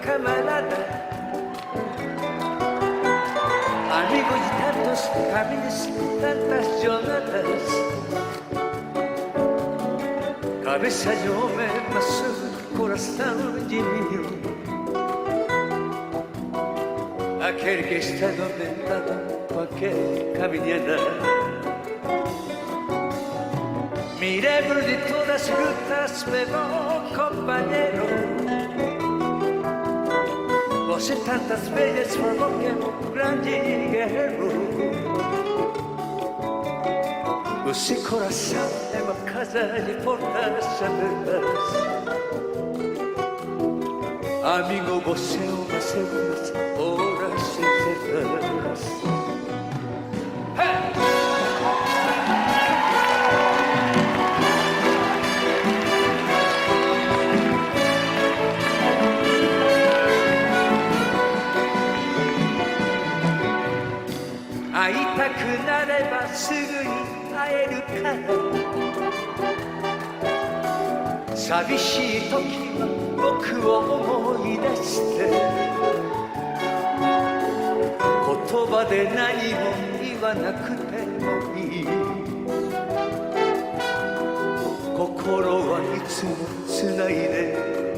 camarada, amigos de tantos caminos, tantas jornadas. Cabeça de homem, mas coração de menino, aquele que está dominado qualquer caminhada. Me lembro de todas as lutas, meu companheiro. Você tantas vezes falou que é um grande guerreiro. O seu coração é uma casa de portas abertas. Amigo, você é uma segundas horas certas.会いたくなればすぐに会えるから寂しい時は僕を思い出して言葉で何も言わなくてもいい心はいつもつないで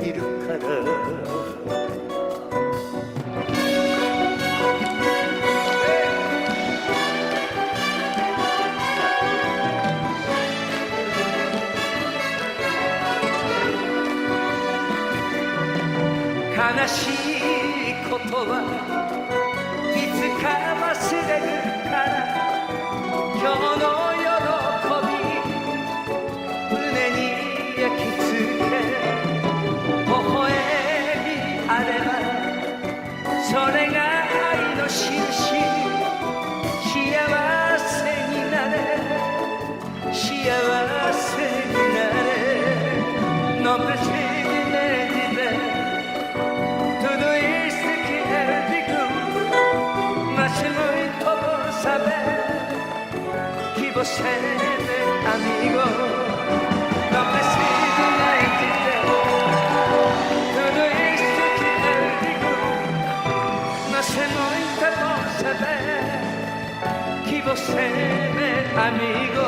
いるから悲しいことはいつか忘れるから今日の喜び胸に焼き付け微笑みあればそれが愛の印幸せになれ幸せになれ Non precedente tudo isso que eu digo, mas é muito bom saber que você é meu amigo. Não preciso nem dizer tudo isso que eu digo, mas é muito bom saber que você é meu amigo.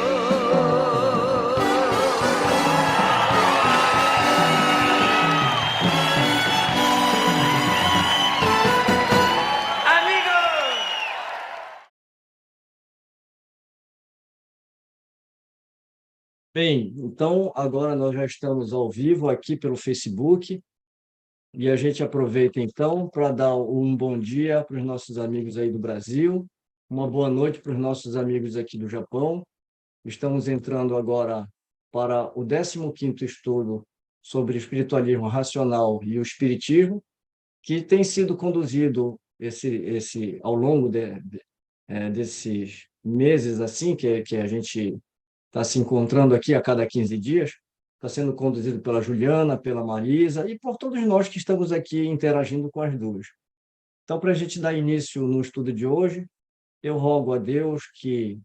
Bem, então agora nós já estamos ao vivo aqui pelo Facebook e a gente aproveita então para dar um bom dia para os nossos amigos aí do Brasil, uma boa noite para os nossos amigos aqui do Japão. Estamos entrando agora para o 15º estudo sobre espiritualismo racional e o espiritismo, que tem sido conduzido ao longo desses meses assim que a gente está se encontrando aqui a cada 15 dias, está sendo conduzido pela Juliana, pela Marisa e por todos nós que estamos aqui interagindo com as duas. Então, para a gente dar início no estudo de hoje, eu rogo a Deus que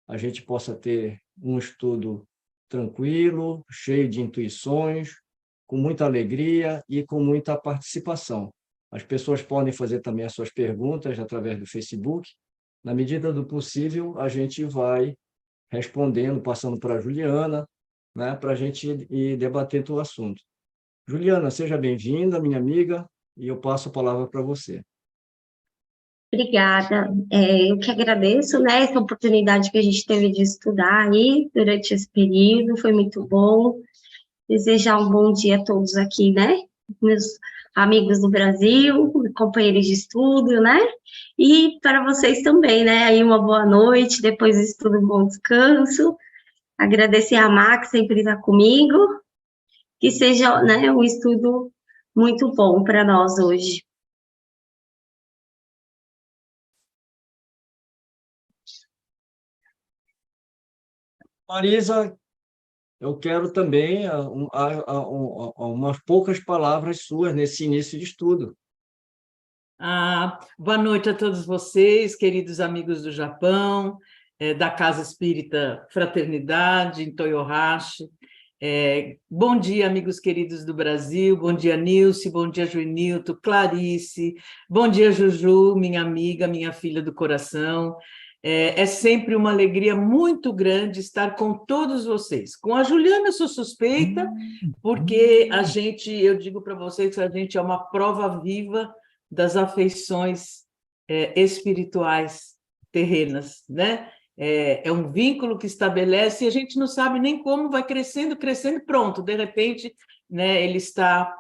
a gente possa ter um estudo tranquilo, cheio de intuições, com muita alegria e com muita participação. As pessoas podem fazer também as suas perguntas através do Facebook. Na medida do possível, a gente vai respondendo, passando para a Juliana, né, para a gente ir debatendo o assunto. Juliana, seja bem-vinda, minha amiga, e eu passo a palavra para você. Obrigada. Eu que agradeço, né, essa oportunidade que a gente teve de estudar aí durante esse período, foi muito bom. Desejar um bom dia a todos aqui, né, meus amigos do Brasil, companheiros de estudo, né, e para vocês também, né, aí uma boa noite, depois do estudo, um bom descanso. Agradecer a Max, sempre está comigo, que seja, né, um estudo muito bom para nós hoje. Marisa, eu quero também umas poucas palavras suas nesse início de estudo. Boa noite a todos vocês, queridos amigos do Japão, da Casa Espírita Fraternidade, em Toyohashi. Bom dia, amigos queridos do Brasil, bom dia, Nilce, bom dia, Juinilton, Clarice, bom dia, Juju, minha amiga, minha filha do coração. É sempre uma alegria muito grande estar com todos vocês. Com a Juliana eu sou suspeita, porque eu digo para vocês que a gente é uma prova viva das afeições espirituais terrenas, né? É um vínculo que estabelece e a gente não sabe nem como vai crescendo, crescendo e pronto, de repente, né, ele está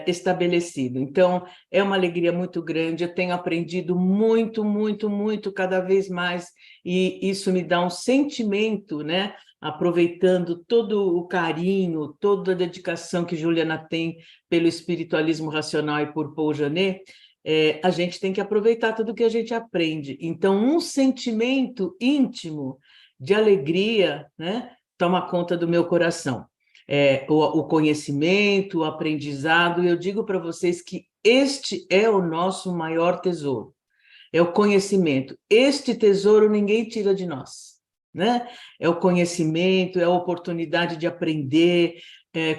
estabelecido. Então, é uma alegria muito grande, eu tenho aprendido muito, muito, muito, cada vez mais, e isso me dá um sentimento, né, aproveitando todo o carinho, toda a dedicação que Juliana tem pelo espiritualismo racional e por Paul Janet, a gente tem que aproveitar tudo que a gente aprende. Então, um sentimento íntimo de alegria, né, toma conta do meu coração. O conhecimento, o aprendizado, e eu digo para vocês que este é o nosso maior tesouro, é o conhecimento. Este tesouro ninguém tira de nós, né? É o conhecimento, é a oportunidade de aprender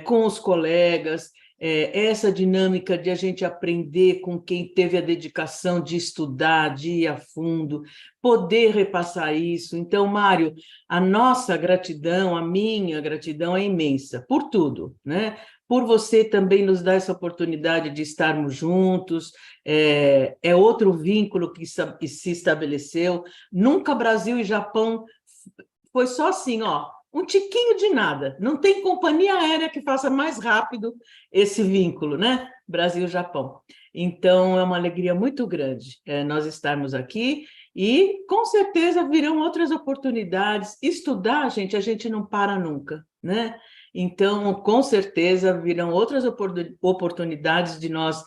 com os colegas, essa dinâmica de a gente aprender com quem teve a dedicação de estudar, de ir a fundo, poder repassar isso. Então, Mário, a nossa gratidão, a minha gratidão é imensa por tudo, né? Por você também nos dar essa oportunidade de estarmos juntos, é outro vínculo que se estabeleceu. Nunca Brasil e Japão foi só assim, ó, um tiquinho de nada. Não tem companhia aérea que faça mais rápido esse vínculo, né? Brasil-Japão. Então, é uma alegria muito grande nós estarmos aqui e, com certeza, virão outras oportunidades. Estudar, gente, a gente não para nunca, né? Então, com certeza, virão outras oportunidades de nós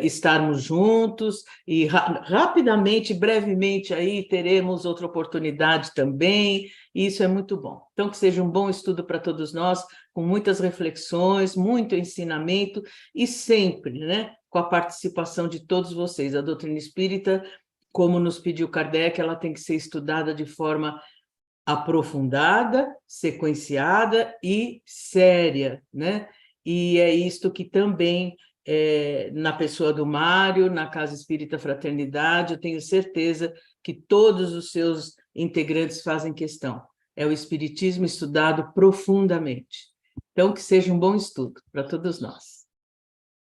estarmos juntos e rapidamente, brevemente, aí teremos outra oportunidade também. E isso é muito bom. Então, que seja um bom estudo para todos nós, com muitas reflexões, muito ensinamento e sempre, né, com a participação de todos vocês. A doutrina espírita, como nos pediu Kardec, ela tem que ser estudada de forma aprofundada, sequenciada e séria, né? E é isto que também, na pessoa do Mário, na Casa Espírita Fraternidade, eu tenho certeza que todos os seus integrantes fazem questão. É o Espiritismo estudado profundamente. Então, que seja um bom estudo para todos nós.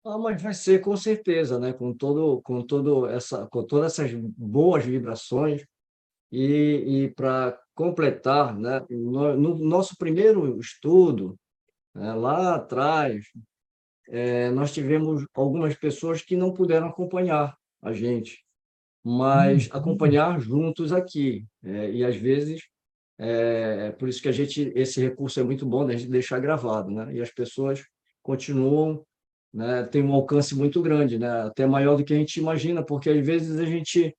Mas vai ser com certeza, né? Com todas essas boas vibrações e para completar, né? No nosso primeiro estudo, né, lá atrás, nós tivemos algumas pessoas que não puderam acompanhar a gente, mas acompanhar juntos aqui. E às vezes por isso que esse recurso é muito bom, né, a gente deixar gravado, né? E as pessoas continuam, né, tem um alcance muito grande, né? Até maior do que a gente imagina, porque às vezes a gente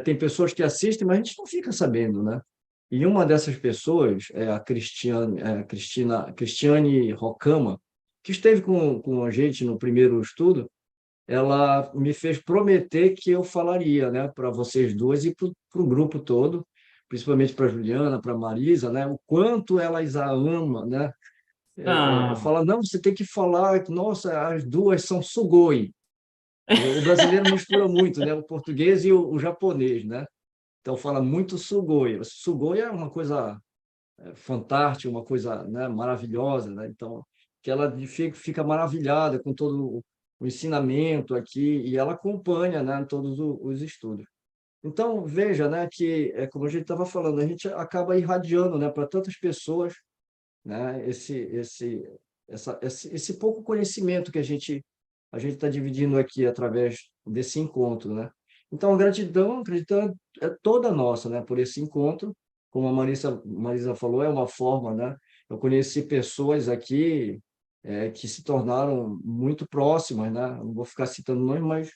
tem pessoas que assistem, mas a gente não fica sabendo, né? E uma dessas pessoas é a Cristiane Rocama, que esteve com a gente no primeiro estudo. Ela me fez prometer que eu falaria, né, para vocês duas e para o grupo todo, principalmente para a Juliana, para a Marisa, né, o quanto elas a amam, né? Ah, Fala, não, você tem que falar, nossa, as duas são sugoi. O brasileiro mistura muito, né, o português e o japonês, né? Então fala muito sugoi. Sugoi é uma coisa fantástica, uma coisa, né, maravilhosa, né? Então, que ela fica maravilhada com todo o ensinamento aqui e ela acompanha, né, todos os estudos. Então, veja, né, que como a gente estava falando, a gente acaba irradiando, né, para tantas pessoas, né, esse pouco conhecimento que a gente está dividindo aqui através desse encontro, né? Então, a gratidão é toda nossa, né, por esse encontro. Como a Marisa falou, é uma forma, né? Eu conheci pessoas aqui que se tornaram muito próximas, né? Não vou ficar citando nomes, mas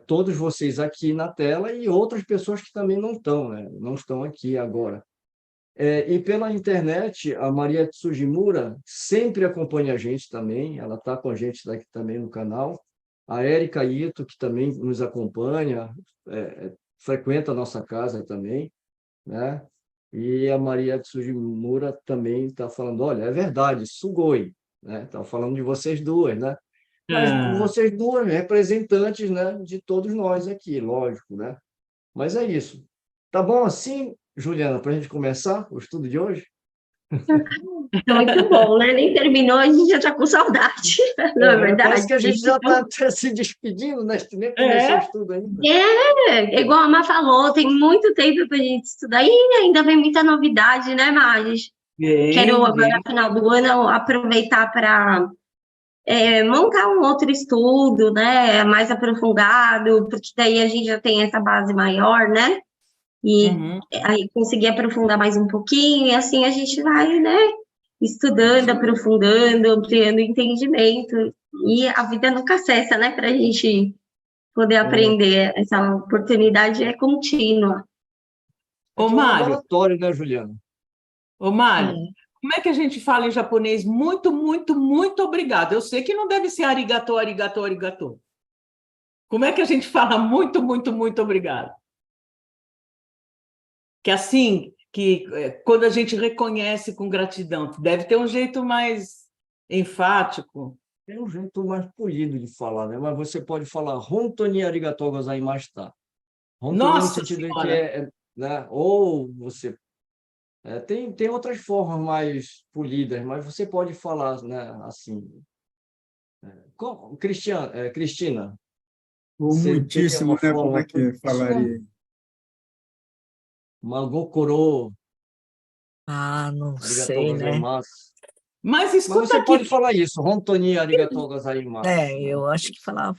todos vocês aqui na tela e outras pessoas que também não estão, né? Não estão aqui agora. E pela internet, a Maria Tsujimura sempre acompanha a gente também, ela está com a gente daqui também no canal. A Érica Ito, que também nos acompanha, frequenta a nossa casa também, né? E a Maria de Sugimura também está falando, olha, é verdade, Sugoi, né? Está falando de vocês duas, né? Mas Ah, vocês duas representantes, né, de todos nós aqui, lógico, né? Mas é isso. Tá bom assim, Juliana, para a gente começar o estudo de hoje? Muito bom, né? Nem terminou, a gente já está com saudade, não é Mas parece verdade? que a gente já está se despedindo, né? Nem começou o é? estudo ainda. É, igual a Má falou, tem muito tempo para a gente estudar e ainda vem muita novidade, né, Magis? Quero Vem, agora, vem. no final do ano, aproveitar para montar um outro estudo, né, mais aprofundado, porque daí a gente já tem essa base maior, né? E Uhum. aí conseguir aprofundar mais um pouquinho, e assim a gente vai, né, estudando, aprofundando, ampliando o entendimento. E a vida nunca cessa, né, para a gente poder É, aprender. Essa oportunidade é contínua. Ô, aqui é um Mário, laboratório, né, Juliana? ô, Mário, É. como é que a gente fala em japonês muito, muito, muito obrigado? Eu sei que não deve ser arigato, arigato, arigato. Como é que a gente fala muito, muito, muito obrigado? Que assim, quando a gente reconhece com gratidão, deve ter um jeito mais enfático. Tem um jeito mais polido de falar, né? Mas você pode falar Hontoni arigatou gozaimashita. Hontoni no Nossa sentido de que Senhora! né? Ou você tem outras formas mais polidas, mas você pode falar, né? Assim, Cristina, Ou você teria uma muitíssimo, né? Como forma é que politíssima? falaria? Magokoro Ah, não arigatou sei, né? gozaimasu. Mas Mas escuta você aqui, pode falar isso, Hontoni arigatou gozaimasu, É, né? eu acho que falava.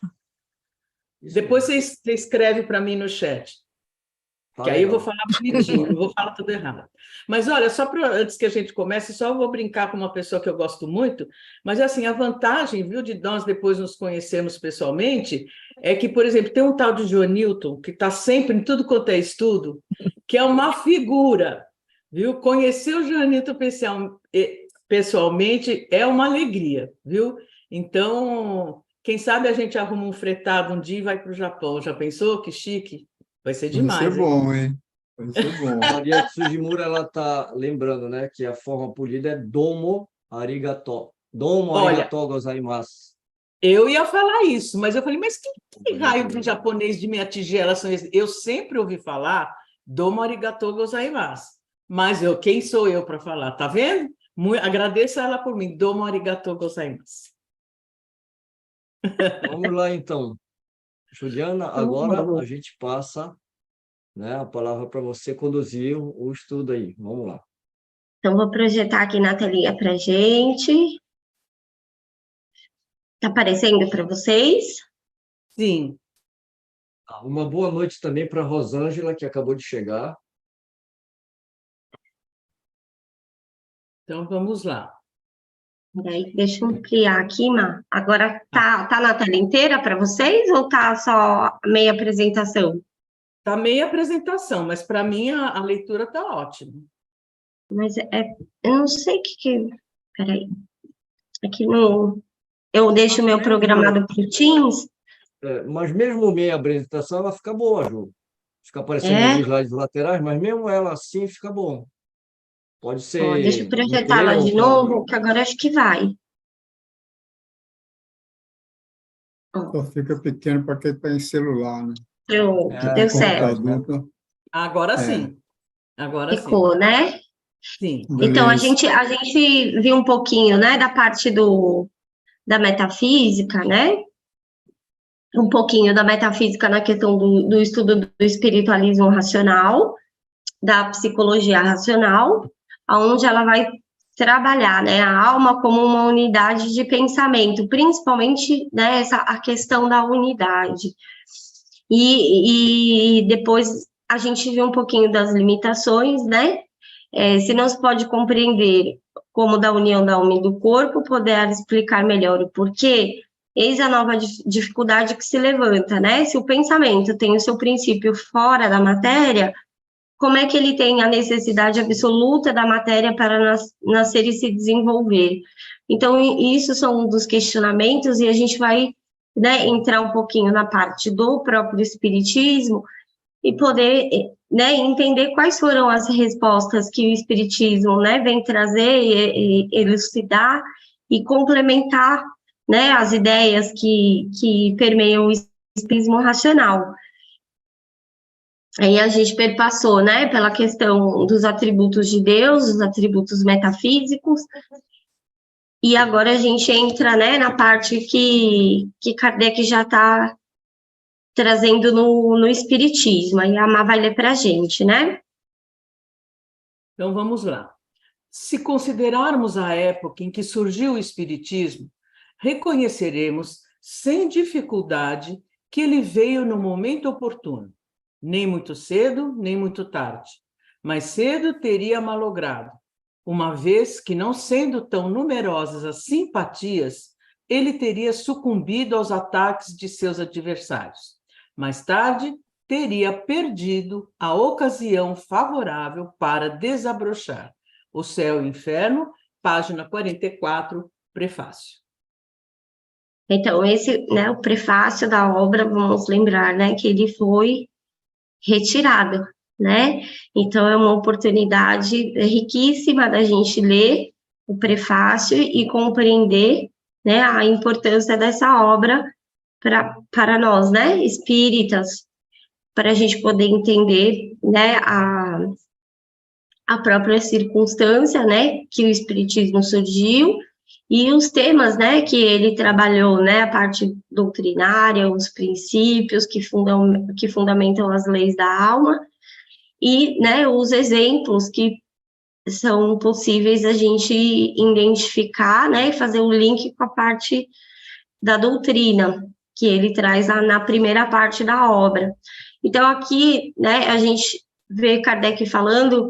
Isso depois mesmo. você escreve para mim no chat. Tá Que aí eu vou legal. falar bonitinho, não vou falar tudo errado. Mas olha, só para antes que a gente comece, só vou brincar com uma pessoa que eu gosto muito, mas assim, a vantagem, viu, de nós depois nos conhecermos pessoalmente, é que, por exemplo, tem um tal de João Newton, que está sempre em tudo quanto é estudo, que é uma figura, viu? Conhecer o João Newton pessoalmente é uma alegria, viu? Então, quem sabe a gente arruma um fretado um dia e vai para o Japão. Já pensou? Que chique! Vai ser Vai ser demais, hein? bom, hein? Vai ser A bom. Maria Tsujimura ela está lembrando, né, que a forma polida é domo arigato. Domo Olha, arigato gozaimasu. eu ia falar isso, mas eu falei, mas que raio de japonês de minha tigela são esses? Eu sempre ouvi falar domo arigatou gozaimasu, mas quem sou eu para falar? Tá vendo? Agradeça ela por mim, domo arigatou gozaimasu. Vamos lá, então. Juliana, Então, agora a vamos. gente passa, né, a palavra para você conduzir o estudo aí. Vamos lá. Então, vou projetar aqui na telinha para gente. Tá aparecendo para vocês? Sim, Uma boa noite também para a Rosângela, que acabou de chegar. então vamos lá. Daí, deixa eu criar aqui, Má. Agora tá na tela inteira para vocês ou tá só meia apresentação? Tá meia apresentação, mas para mim a leitura tá ótima. Mas eu não sei o que. Peraí. Aqui no. Eu deixo o meu programado para o Teams. Mas mesmo meia apresentação, ela fica boa, Ju. Fica aparecendo os É? slides laterais, mas mesmo ela assim fica bom. Pode Ó, deixa ser eu projetá-la inteira ou de novo, que agora acho que vai. Ó, Só fica pequeno para quem está em celular, né? deu No certo. verdade, né? computador, Agora é, sim, agora sim. Ficou, né? Sim. Então, a beleza. gente, a gente viu um pouquinho, né, da parte da metafísica, né? Um pouquinho da metafísica na questão do estudo do espiritualismo racional, da psicologia racional, onde ela vai trabalhar, né, a alma como uma unidade de pensamento, principalmente, né, a questão da unidade. E depois a gente viu um pouquinho das limitações, né? Se não se pode compreender como da união da alma e do corpo, poder explicar melhor o porquê, eis a nova dificuldade que se levanta, né? Se o pensamento tem o seu princípio fora da matéria, como é que ele tem a necessidade absoluta da matéria para nascer e se desenvolver? Então, isso são um dos questionamentos, e a gente vai, né, entrar um pouquinho na parte do próprio espiritismo, e poder, né, entender quais foram as respostas que o Espiritismo, né, vem trazer e elucidar e complementar, né, as ideias que permeiam o Espiritismo racional. Aí a gente perpassou, né, pela questão dos atributos de Deus, os atributos metafísicos, e agora a gente entra, né, na parte que Kardec já está trazendo no Espiritismo. Aí a Má vai ler para a gente, né? Então vamos lá. Se considerarmos a época em que surgiu o Espiritismo, reconheceremos sem dificuldade que ele veio no momento oportuno, nem muito cedo, nem muito tarde. Mais cedo teria malogrado, uma vez que, não sendo tão numerosas as simpatias, ele teria sucumbido aos ataques de seus adversários. Mais tarde, teria perdido a ocasião favorável para desabrochar. O Céu e o Inferno, página 44, prefácio. Então, esse, né, o prefácio da obra, vamos lembrar, né, que ele foi retirado, né? Então, é uma oportunidade riquíssima da gente ler o prefácio e compreender, né, a importância dessa obra para nós, né, espíritas, para a gente poder entender, né, a própria circunstância, né, que o espiritismo surgiu e os temas, né, que ele trabalhou, né, a parte doutrinária, os princípios que fundamentam as leis da alma e, né, os exemplos que são possíveis a gente identificar, né, e fazer o link com a parte da doutrina que ele traz na primeira parte da obra. Então, aqui, né, a gente vê Kardec falando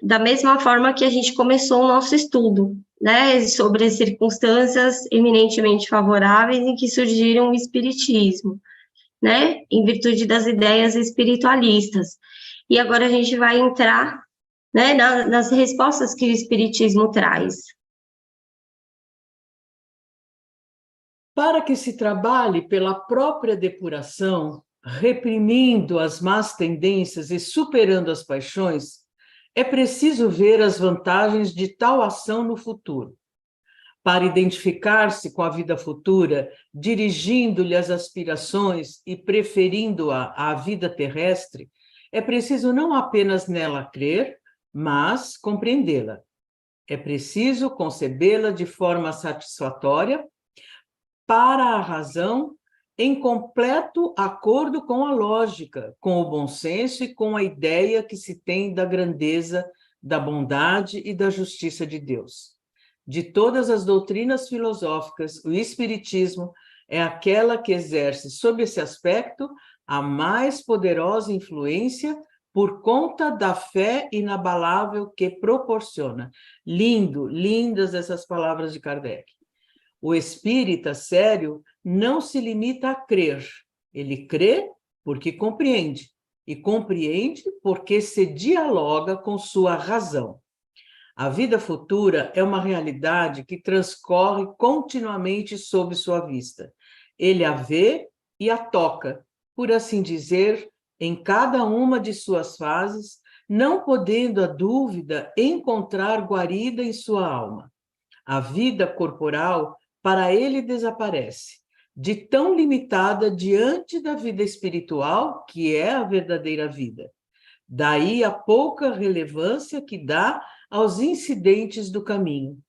da mesma forma que a gente começou o nosso estudo, né, sobre as circunstâncias eminentemente favoráveis em que surgiram o espiritismo, né, em virtude das ideias espiritualistas. E agora a gente vai entrar, né, nas respostas que o espiritismo traz. Para que se trabalhe pela própria depuração, reprimindo as más tendências e superando as paixões, é preciso ver as vantagens de tal ação no futuro. Para identificar-se com a vida futura, dirigindo-lhe as aspirações e preferindo-a à vida terrestre, é preciso não apenas nela crer, mas compreendê-la. É preciso concebê-la de forma satisfatória para a razão, em completo acordo com a lógica, com o bom senso e com a ideia que se tem da grandeza, da bondade e da justiça de Deus. De todas as doutrinas filosóficas, o Espiritismo é aquela que exerce, sob esse aspecto, a mais poderosa influência por conta da fé inabalável que proporciona. Lindas essas palavras de Kardec. O espírita sério não se limita a crer. Ele crê porque compreende, e compreende porque se dialoga com sua razão. A vida futura é uma realidade que transcorre continuamente sob sua vista. Ele a vê e a toca, por assim dizer, em cada uma de suas fases, não podendo a dúvida encontrar guarida em sua alma. A vida corporal para ele desaparece, de tão limitada diante da vida espiritual, que é a verdadeira vida. Daí a pouca relevância que dá aos incidentes do caminho,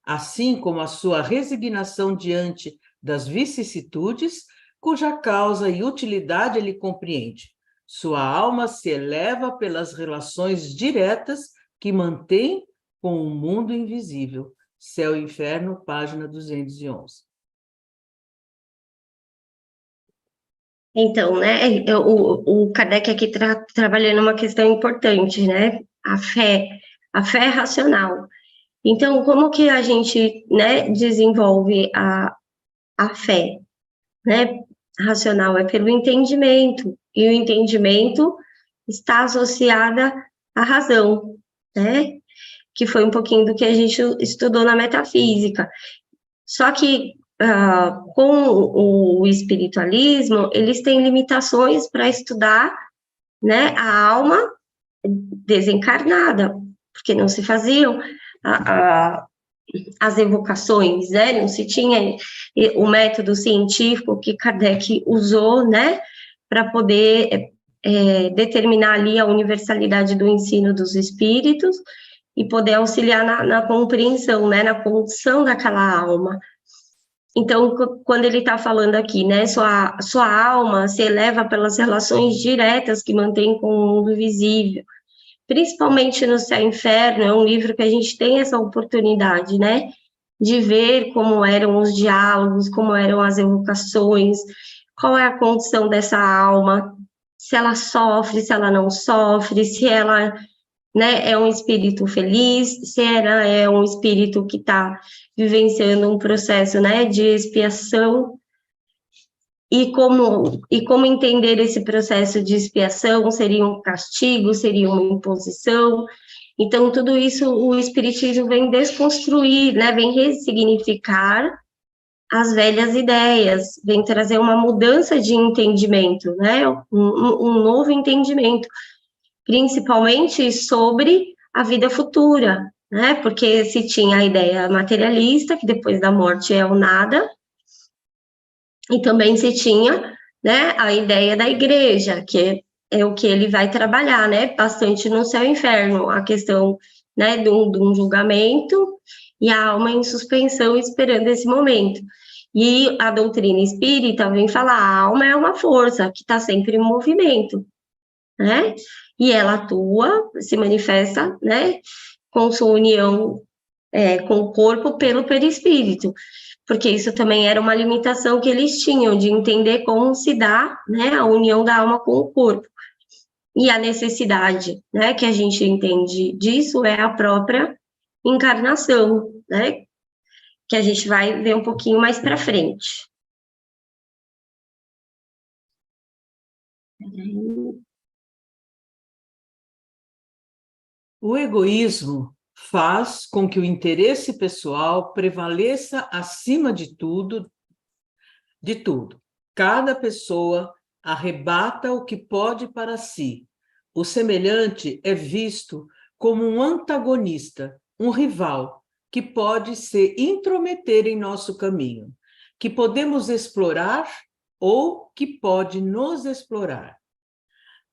assim como a sua resignação diante das vicissitudes, cuja causa e utilidade ele compreende. Sua alma se eleva pelas relações diretas que mantém com o mundo invisível. Céu e Inferno, página 211. Então, né, o Kardec aqui trabalhando uma questão importante, né, a fé racional. Então, como que a gente, né, desenvolve a fé, né, racional? É pelo entendimento, e o entendimento está associada à razão, né, que foi um pouquinho do que a gente estudou na metafísica. Só que com o espiritualismo, eles têm limitações para estudar né, a alma desencarnada, porque não se faziam as evocações, né, não se tinha o método científico que Kardec usou, né, para poder determinar ali a universalidade do ensino dos espíritos e poder auxiliar na compreensão, né, na condição daquela alma. Então, quando ele está falando aqui, né, sua alma se eleva pelas relações diretas que mantém com o mundo visível, principalmente no Céu e Inferno, é um livro que a gente tem essa oportunidade, né, de ver como eram os diálogos, como eram as evocações, qual é a condição dessa alma, se ela sofre, se ela não sofre, se ela, né, é um espírito feliz, se ela é um espírito que está vivenciando um processo, né, de expiação, e como entender esse processo de expiação, seria um castigo, seria uma imposição. Então, tudo isso o Espiritismo vem desconstruir, né, vem ressignificar as velhas ideias, vem trazer uma mudança de entendimento, né, um novo entendimento, principalmente sobre a vida futura, né, porque se tinha a ideia materialista, que depois da morte é o nada, e também se tinha, né, a ideia da igreja, que é o que ele vai trabalhar, né, bastante no Céu e Inferno, a questão, né, de um julgamento e a alma em suspensão esperando esse momento. E a doutrina espírita vem falar, a alma é uma força que está sempre em movimento, né, e ela atua, se manifesta, né, com sua união com o corpo pelo perispírito, porque isso também era uma limitação que eles tinham, de entender como se dá, né, a união da alma com o corpo. E a necessidade, né, que a gente entende disso é a própria encarnação, né, que a gente vai ver um pouquinho mais para frente. O egoísmo faz com que o interesse pessoal prevaleça acima de tudo, de tudo. Cada pessoa arrebata o que pode para si. O semelhante é visto como um antagonista, um rival, que pode se intrometer em nosso caminho, que podemos explorar ou que pode nos explorar.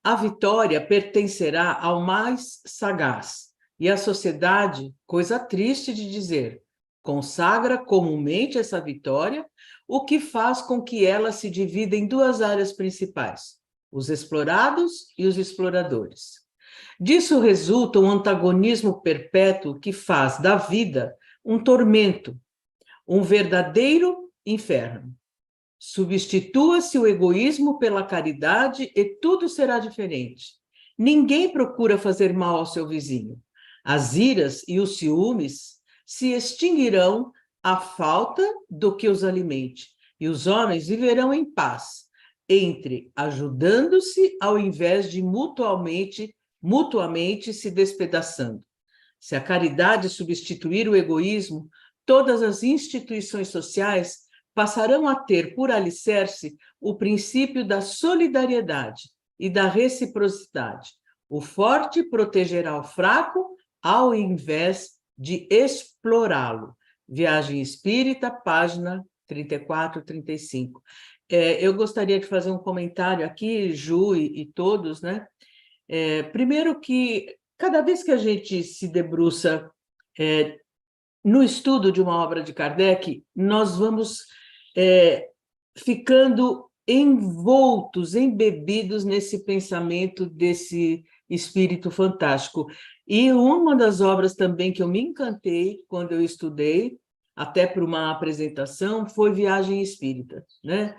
A vitória pertencerá ao mais sagaz, e a sociedade, coisa triste de dizer, consagra comumente essa vitória, o que faz com que ela se divida em duas áreas principais, os explorados e os exploradores. Disso resulta um antagonismo perpétuo que faz da vida um tormento, um verdadeiro inferno. Substitua-se o egoísmo pela caridade e tudo será diferente. Ninguém procura fazer mal ao seu vizinho. As iras e os ciúmes se extinguirão à falta do que os alimente, e os homens viverão em paz, ajudando-se ao invés de mutuamente se despedaçando. Se a caridade substituir o egoísmo, todas as instituições sociais passarão a ter por alicerce o princípio da solidariedade e da reciprocidade. O forte protegerá o fraco ao invés de explorá-lo. Viagem Espírita, página 34, 35. Eu gostaria de fazer um comentário aqui, Ju e todos, né? Primeiro que, cada vez que a gente se debruça no estudo de uma obra de Kardec, nós vamos ficando envoltos, embebidos nesse pensamento desse espírito fantástico. E uma das obras também que eu me encantei quando eu estudei, até para uma apresentação, foi Viagem Espírita, né?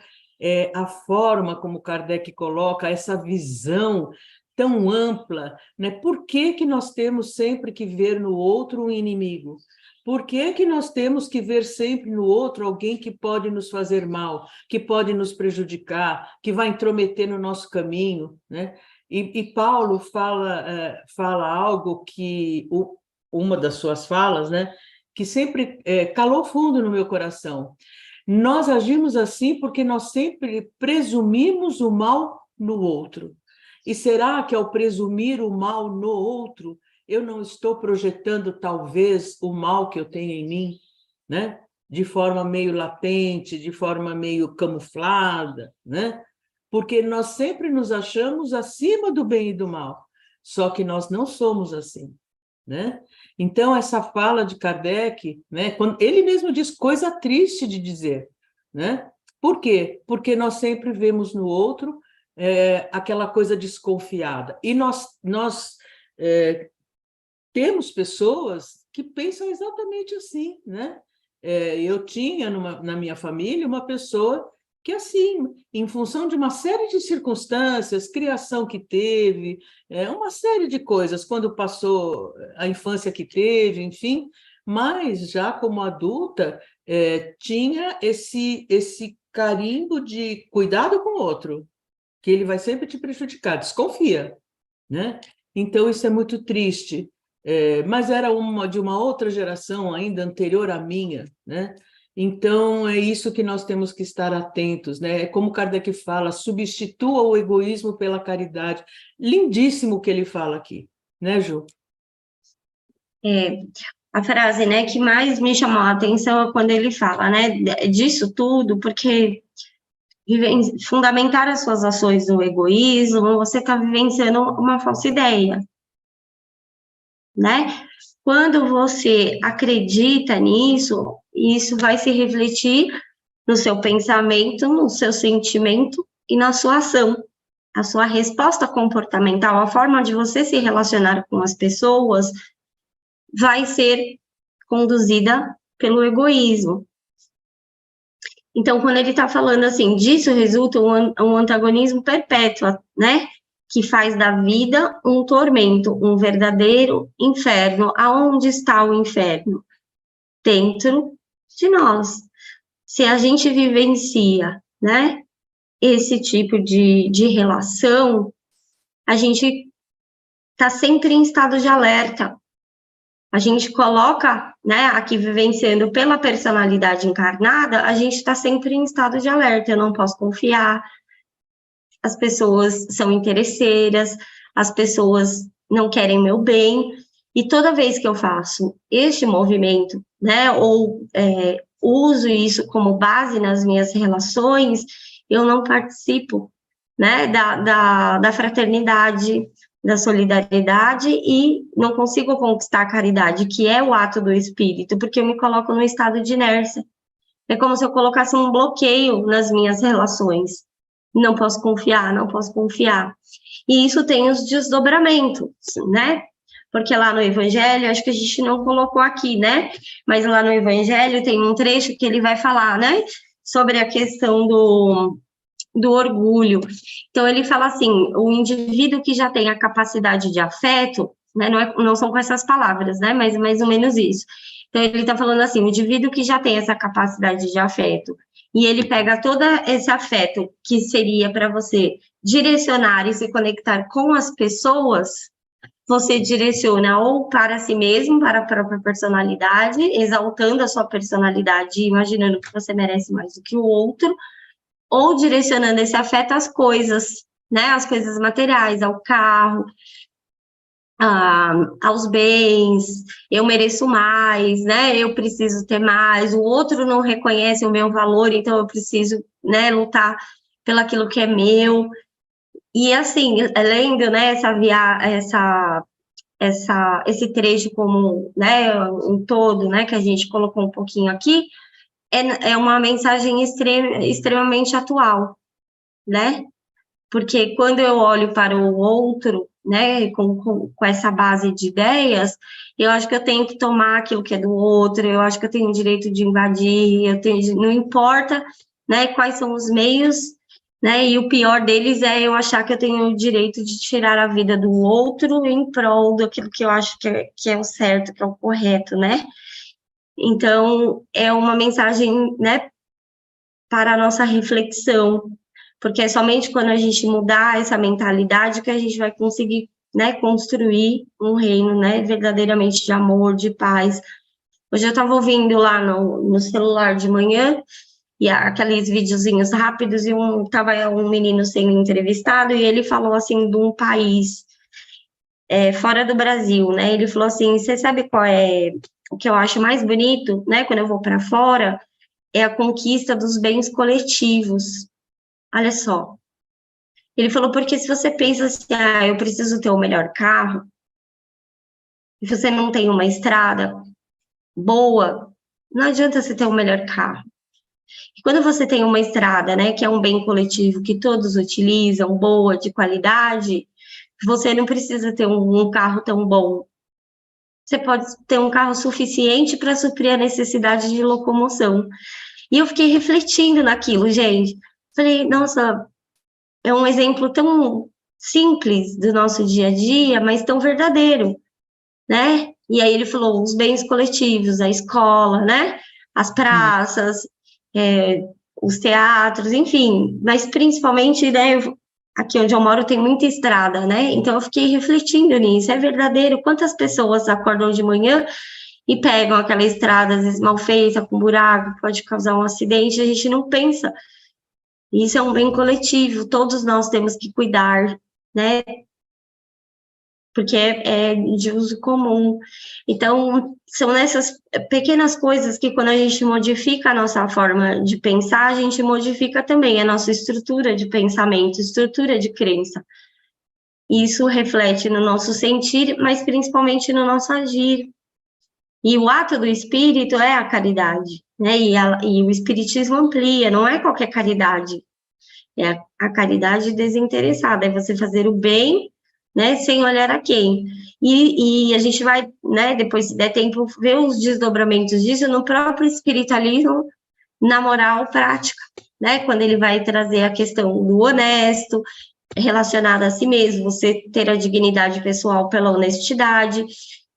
A forma como Kardec coloca essa visão tão ampla, né? Por que que nós temos sempre que ver no outro um inimigo? Por que que nós temos que ver sempre no outro alguém que pode nos fazer mal, que pode nos prejudicar, que vai intrometer no nosso caminho, né? E Paulo fala algo que, uma das suas falas, né, que sempre calou fundo no meu coração. Nós agimos assim porque nós sempre presumimos o mal no outro. E será que ao presumir o mal no outro, eu não estou projetando talvez o mal que eu tenho em mim, né? De forma meio latente, de forma meio camuflada, né? Porque nós sempre nos achamos acima do bem e do mal, só que nós não somos assim, né? Então, essa fala de Kardec, né, quando ele mesmo diz coisa triste de dizer, né? Por quê? Porque nós sempre vemos no outro aquela coisa desconfiada. E nós temos pessoas que pensam exatamente assim, né? Eu tinha na minha família uma pessoa que, assim, em função de uma série de circunstâncias, criação que teve, uma série de coisas, quando passou a infância que teve, enfim, mas já como adulta, tinha esse carimbo de cuidado com o outro, que ele vai sempre te prejudicar, desconfia, né? Então, isso é muito triste. Mas era de uma outra geração ainda anterior à minha, né? Então, é isso que nós temos que estar atentos, né? É como Kardec fala, substitua o egoísmo pela caridade. Lindíssimo o que ele fala aqui, né, Ju? A frase, né, que mais me chamou a atenção é quando ele fala, né, disso tudo, porque fundamentar as suas ações no egoísmo, você está vivenciando uma falsa ideia, né? Quando você acredita nisso, isso vai se refletir no seu pensamento, no seu sentimento e na sua ação. A sua resposta comportamental, a forma de você se relacionar com as pessoas, vai ser conduzida pelo egoísmo. Então, quando ele está falando assim, disso resulta um antagonismo perpétuo, né? Que faz da vida um tormento, um verdadeiro inferno. Aonde está o inferno? Dentro de nós. Se a gente vivencia, né, esse tipo de relação, a gente está sempre em estado de alerta. A gente coloca, né, aqui vivenciando pela personalidade encarnada, a gente está sempre em estado de alerta, eu não posso confiar, as pessoas são interesseiras, as pessoas não querem meu bem, e toda vez que eu faço este movimento, né, ou uso isso como base nas minhas relações, eu não participo, né, da fraternidade, da solidariedade, e não consigo conquistar a caridade, que é o ato do espírito, porque eu me coloco no estado de inércia. É como se eu colocasse um bloqueio nas minhas relações. Não posso confiar, não posso confiar. E isso tem os desdobramentos, né? Porque lá no Evangelho, acho que a gente não colocou aqui, né? Mas lá no Evangelho tem um trecho que ele vai falar, né? Sobre a questão do orgulho. Então, ele fala assim, o indivíduo que já tem a capacidade de afeto, né, não são com essas palavras, né, mas mais ou menos isso. Então, ele está falando assim, o indivíduo que já tem essa capacidade de afeto, e ele pega todo esse afeto que seria para você direcionar e se conectar com as pessoas, você direciona ou para si mesmo, para a própria personalidade, exaltando a sua personalidade, imaginando que você merece mais do que o outro, ou direcionando esse afeto às coisas, né, às coisas materiais, ao carro, aos bens, eu mereço mais, né, eu preciso ter mais, o outro não reconhece o meu valor, então eu preciso, né, lutar pelaquilo que é meu, e assim, lendo, né, esse trecho como, né, um todo, né, que a gente colocou um pouquinho aqui, é uma mensagem extremamente atual, né? Porque quando eu olho para o outro, né, com essa base de ideias, eu acho que eu tenho que tomar aquilo que é do outro, eu acho que eu tenho o direito de invadir, não importa, né, quais são os meios, né, e o pior deles é eu achar que eu tenho o direito de tirar a vida do outro em prol daquilo que eu acho que é o certo, que é o correto, né? Então, é uma mensagem, né, para a nossa reflexão, porque é somente quando a gente mudar essa mentalidade que a gente vai conseguir, né, construir um reino, né, verdadeiramente de amor, de paz. Hoje eu estava ouvindo lá no celular de manhã, e aqueles videozinhos rápidos, e tava um menino sendo entrevistado, e ele falou, assim, de um país fora do Brasil, né? Ele falou assim, você sabe qual é o que eu acho mais bonito, né, quando eu vou para fora? É a conquista dos bens coletivos. Olha só. Ele falou, porque se você pensa assim, eu preciso ter o melhor carro, e você não tem uma estrada boa, não adianta você ter o melhor carro. E quando você tem uma estrada, né, que é um bem coletivo que todos utilizam, boa, de qualidade, você não precisa ter um carro tão bom. Você pode ter um carro suficiente para suprir a necessidade de locomoção. E eu fiquei refletindo naquilo, gente. Falei, nossa, é um exemplo tão simples do nosso dia a dia, mas tão verdadeiro, né? E aí ele falou os bens coletivos, a escola, né? As praças, os teatros, enfim, mas principalmente, né? Aqui onde eu moro tem muita estrada, né? Então eu fiquei refletindo nisso. É verdadeiro? Quantas pessoas acordam de manhã e pegam aquela estrada, às vezes mal feita, com buraco, pode causar um acidente, a gente não pensa. Isso é um bem coletivo, todos nós temos que cuidar, né? Porque é de uso comum. Então, são nessas pequenas coisas que, quando a gente modifica a nossa forma de pensar, a gente modifica também a nossa estrutura de pensamento, estrutura de crença. Isso reflete no nosso sentir, mas principalmente no nosso agir. E o ato do espírito é a caridade, né? E o espiritismo amplia, não é qualquer caridade. É a caridade desinteressada, é você fazer o bem, né, sem olhar a quem. E a gente vai, né, depois, se der tempo, ver os desdobramentos disso no próprio espiritualismo, na moral prática, né, quando ele vai trazer a questão do honesto, relacionada a si mesmo, você ter a dignidade pessoal pela honestidade,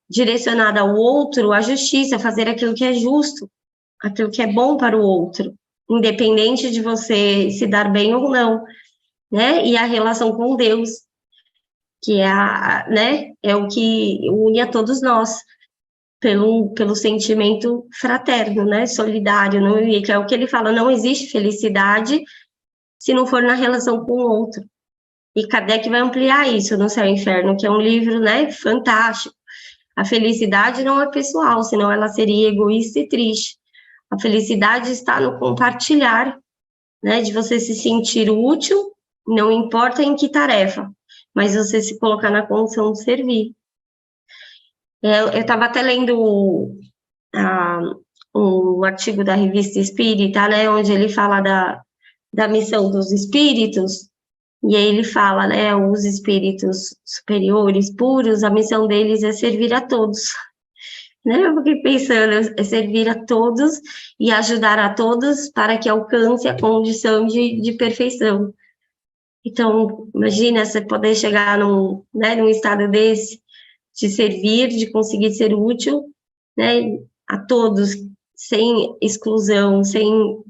direcionada ao outro, a justiça, fazer aquilo que é justo, aquilo que é bom para o outro, independente de você se dar bem ou não, né? E a relação com Deus, que né, é o que une a todos nós, pelo sentimento fraterno, né, solidário, não, e que é o que ele fala, não existe felicidade se não for na relação com o outro. E Kardec vai ampliar isso no Céu e Inferno, que é um livro, né, fantástico. A felicidade não é pessoal, senão ela seria egoísta e triste. A felicidade está no compartilhar, né, de você se sentir útil, não importa em que tarefa, mas você se colocar na condição de servir. Eu estava até lendo um artigo da Revista Espírita, né, onde ele fala da missão dos espíritos, e aí ele fala, né, os espíritos superiores, puros, a missão deles é servir a todos. Né? Eu fiquei pensando, é servir a todos e ajudar a todos para que alcance a condição de perfeição. Então, imagina você poder chegar num estado desse, de servir, de conseguir ser útil, né, a todos, sem exclusão, sem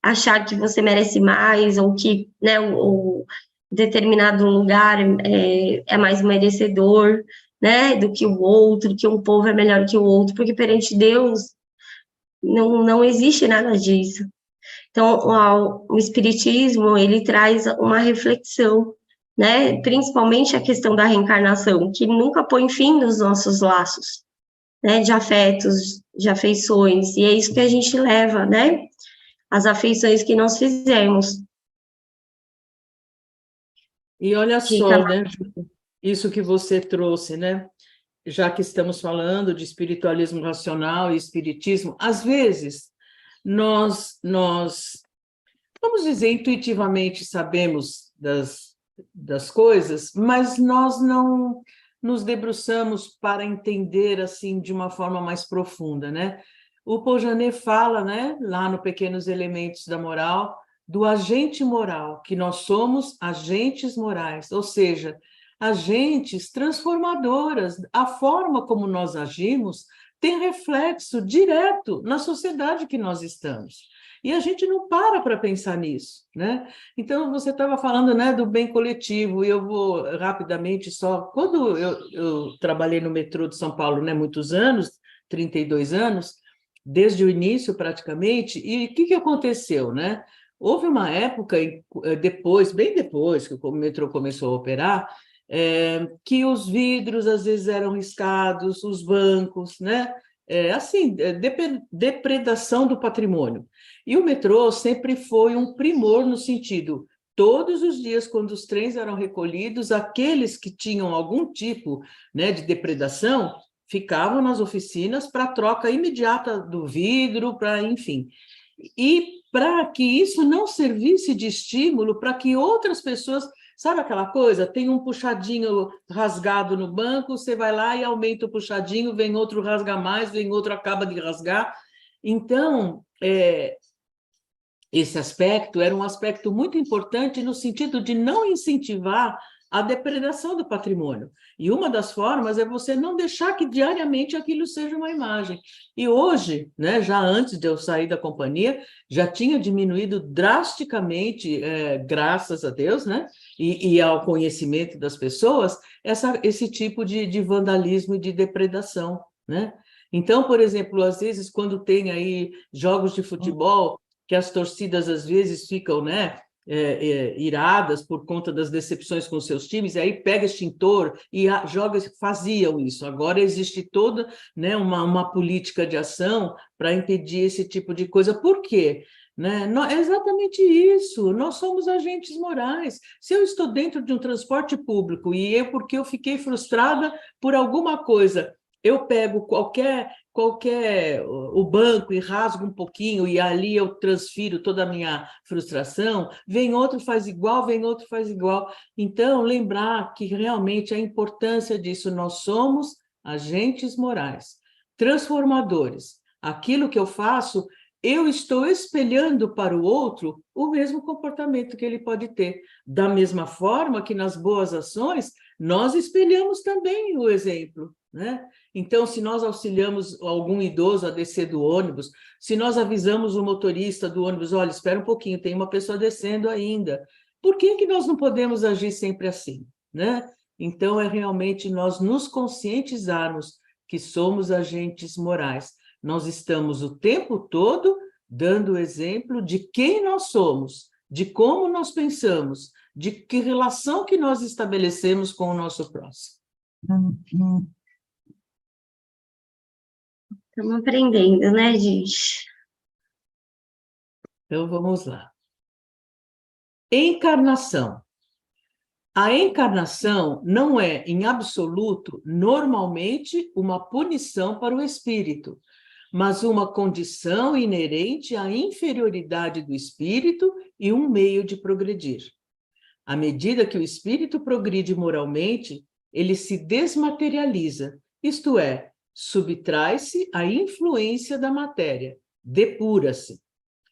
achar que você merece mais, ou que, né, o determinado lugar é mais merecedor, né, do que o outro, que um povo é melhor que o outro, porque perante Deus não existe nada disso. Então, o Espiritismo, ele traz uma reflexão, né, principalmente a questão da reencarnação, que nunca põe fim nos nossos laços, né, de afetos, de afeições, e é isso que a gente leva, né, as afeições que nós fizemos. E olha Fica só, né, isso que você trouxe, né? Já que estamos falando de espiritualismo racional e espiritismo, às vezes nós vamos dizer, intuitivamente sabemos das coisas, mas nós não nos debruçamos para entender assim de uma forma mais profunda, né? O Paul Janet fala, né, lá no Pequenos Elementos da Moral, do agente moral, que nós somos agentes morais, ou seja, agentes transformadoras. A forma como nós agimos tem reflexo direto na sociedade que nós estamos. E a gente não para pensar nisso, né? Então, você estava falando, né, do bem coletivo, e eu vou rapidamente só... Quando eu trabalhei no metrô de São Paulo, né, muitos anos, 32 anos, desde o início praticamente, e o que aconteceu, né? Houve uma época, depois, bem depois que o metrô começou a operar, que os vidros às vezes eram riscados, os bancos, né? Assim, depredação do patrimônio. E o metrô sempre foi um primor no sentido, todos os dias, quando os trens eram recolhidos, aqueles que tinham algum tipo, né, de depredação ficavam nas oficinas para troca imediata do vidro, para, enfim. E para que isso não servisse de estímulo para que outras pessoas, sabe aquela coisa? Tem um puxadinho rasgado no banco, você vai lá e aumenta o puxadinho, vem outro rasga mais, vem outro acaba de rasgar. Então, esse aspecto era um aspecto muito importante no sentido de não incentivar a depredação do patrimônio. E uma das formas é você não deixar que diariamente aquilo seja uma imagem. E hoje, né, já antes de eu sair da companhia, já tinha diminuído drasticamente, graças a Deus, né, e ao conhecimento das pessoas, esse tipo de vandalismo e de depredação, né? Então, por exemplo, às vezes, quando tem aí jogos de futebol, que as torcidas às vezes ficam, né, iradas por conta das decepções com seus times, e aí pega extintor e joga, faziam isso. Agora existe toda, né, uma política de ação para impedir esse tipo de coisa. Por quê? Né? É exatamente isso, nós somos agentes morais. Se eu estou dentro de um transporte público e porque eu fiquei frustrada por alguma coisa, eu pego qualquer o banco e rasgo um pouquinho e ali eu transfiro toda a minha frustração, vem outro faz igual, vem outro faz igual. Então, lembrar que realmente a importância disso, nós somos agentes morais, transformadores. Aquilo que eu faço, eu estou espelhando para o outro o mesmo comportamento que ele pode ter. Da mesma forma que nas boas ações, nós espelhamos também o exemplo, né? Então, se nós auxiliamos algum idoso a descer do ônibus, se nós avisamos o motorista do ônibus, olha, espera um pouquinho, tem uma pessoa descendo ainda. Por que nós não podemos agir sempre assim, né? Então, é realmente nós nos conscientizarmos que somos agentes morais. Nós estamos o tempo todo dando exemplo de quem nós somos, de como nós pensamos, de que relação que nós estabelecemos com o nosso próximo. Estamos aprendendo, né, gente? Então, vamos lá. Encarnação. A encarnação não é, em absoluto, normalmente, uma punição para o espírito, mas uma condição inerente à inferioridade do espírito e um meio de progredir. À medida que o espírito progride moralmente, ele se desmaterializa, isto é, subtrai-se à influência da matéria, depura-se.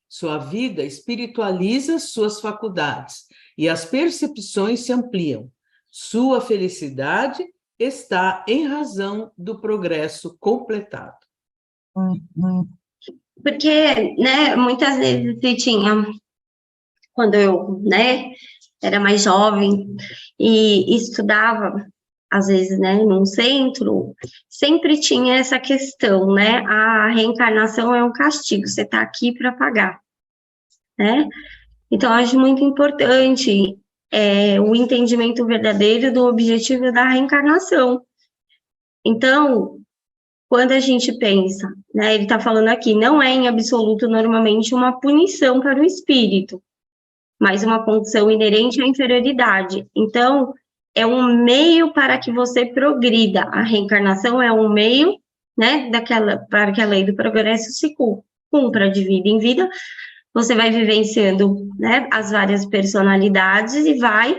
Sua vida espiritualiza suas faculdades e as percepções se ampliam. Sua felicidade está em razão do progresso completado. Porque, né, muitas vezes se tinha, quando eu, né, era mais jovem e estudava, às vezes, né, num centro, sempre tinha essa questão, né, a reencarnação é um castigo, você está aqui para pagar, né? Então, eu acho muito importante o entendimento verdadeiro do objetivo da reencarnação. Então, quando a gente pensa, né, ele está falando aqui, não é em absoluto normalmente uma punição para o espírito, mas uma condição inerente à inferioridade. Então, é um meio para que você progrida. A reencarnação é um meio, né, para que a lei do progresso se cumpra de vida em vida. Você vai vivenciando, né, as várias personalidades e vai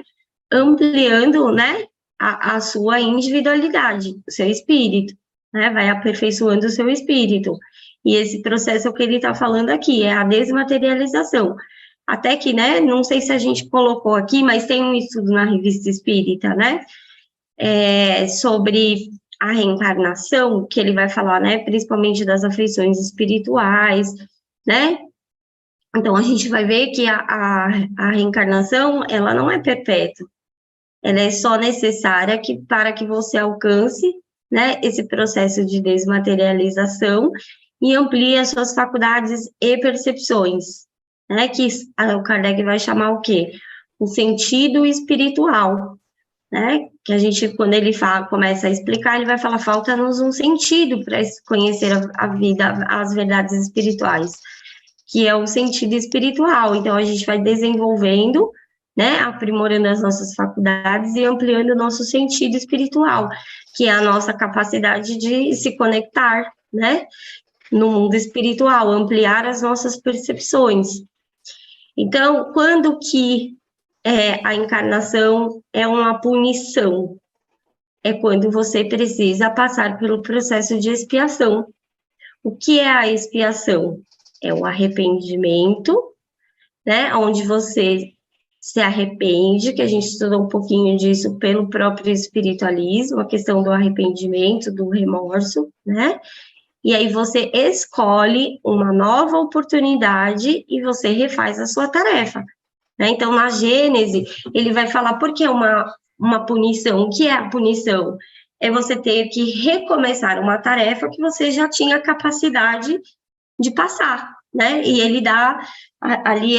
ampliando, né, a sua individualidade, o seu espírito, né, vai aperfeiçoando o seu espírito. E esse processo é o que ele está falando aqui, é a desmaterialização. Até que, né, não sei se a gente colocou aqui, mas tem um estudo na Revista Espírita, né, sobre a reencarnação, que ele vai falar, né, principalmente das afeições espirituais, né. Então, a gente vai ver que a reencarnação, ela não é perpétua, ela é só necessária para que você alcance, né, esse processo de desmaterialização e amplia as suas faculdades e percepções, né? Que o Kardec vai chamar o quê? O sentido espiritual, né? Que a gente, quando ele fala, começa a explicar, ele vai falar, falta-nos um sentido para conhecer a vida, as verdades espirituais, que é o sentido espiritual. Então, a gente vai desenvolvendo, né, aprimorando as nossas faculdades e ampliando o nosso sentido espiritual, que é a nossa capacidade de se conectar, né, no mundo espiritual, ampliar as nossas percepções. Então, quando que a encarnação é uma punição? É quando você precisa passar pelo processo de expiação. O que é a expiação? É o arrependimento, né, onde você se arrepende, que a gente estudou um pouquinho disso pelo próprio espiritualismo, a questão do arrependimento, do remorso, né? E aí você escolhe uma nova oportunidade e você refaz a sua tarefa, né? Então, na Gênese, ele vai falar por que uma punição. O que é a punição? É você ter que recomeçar uma tarefa que você já tinha capacidade de passar, né? E ele dá ali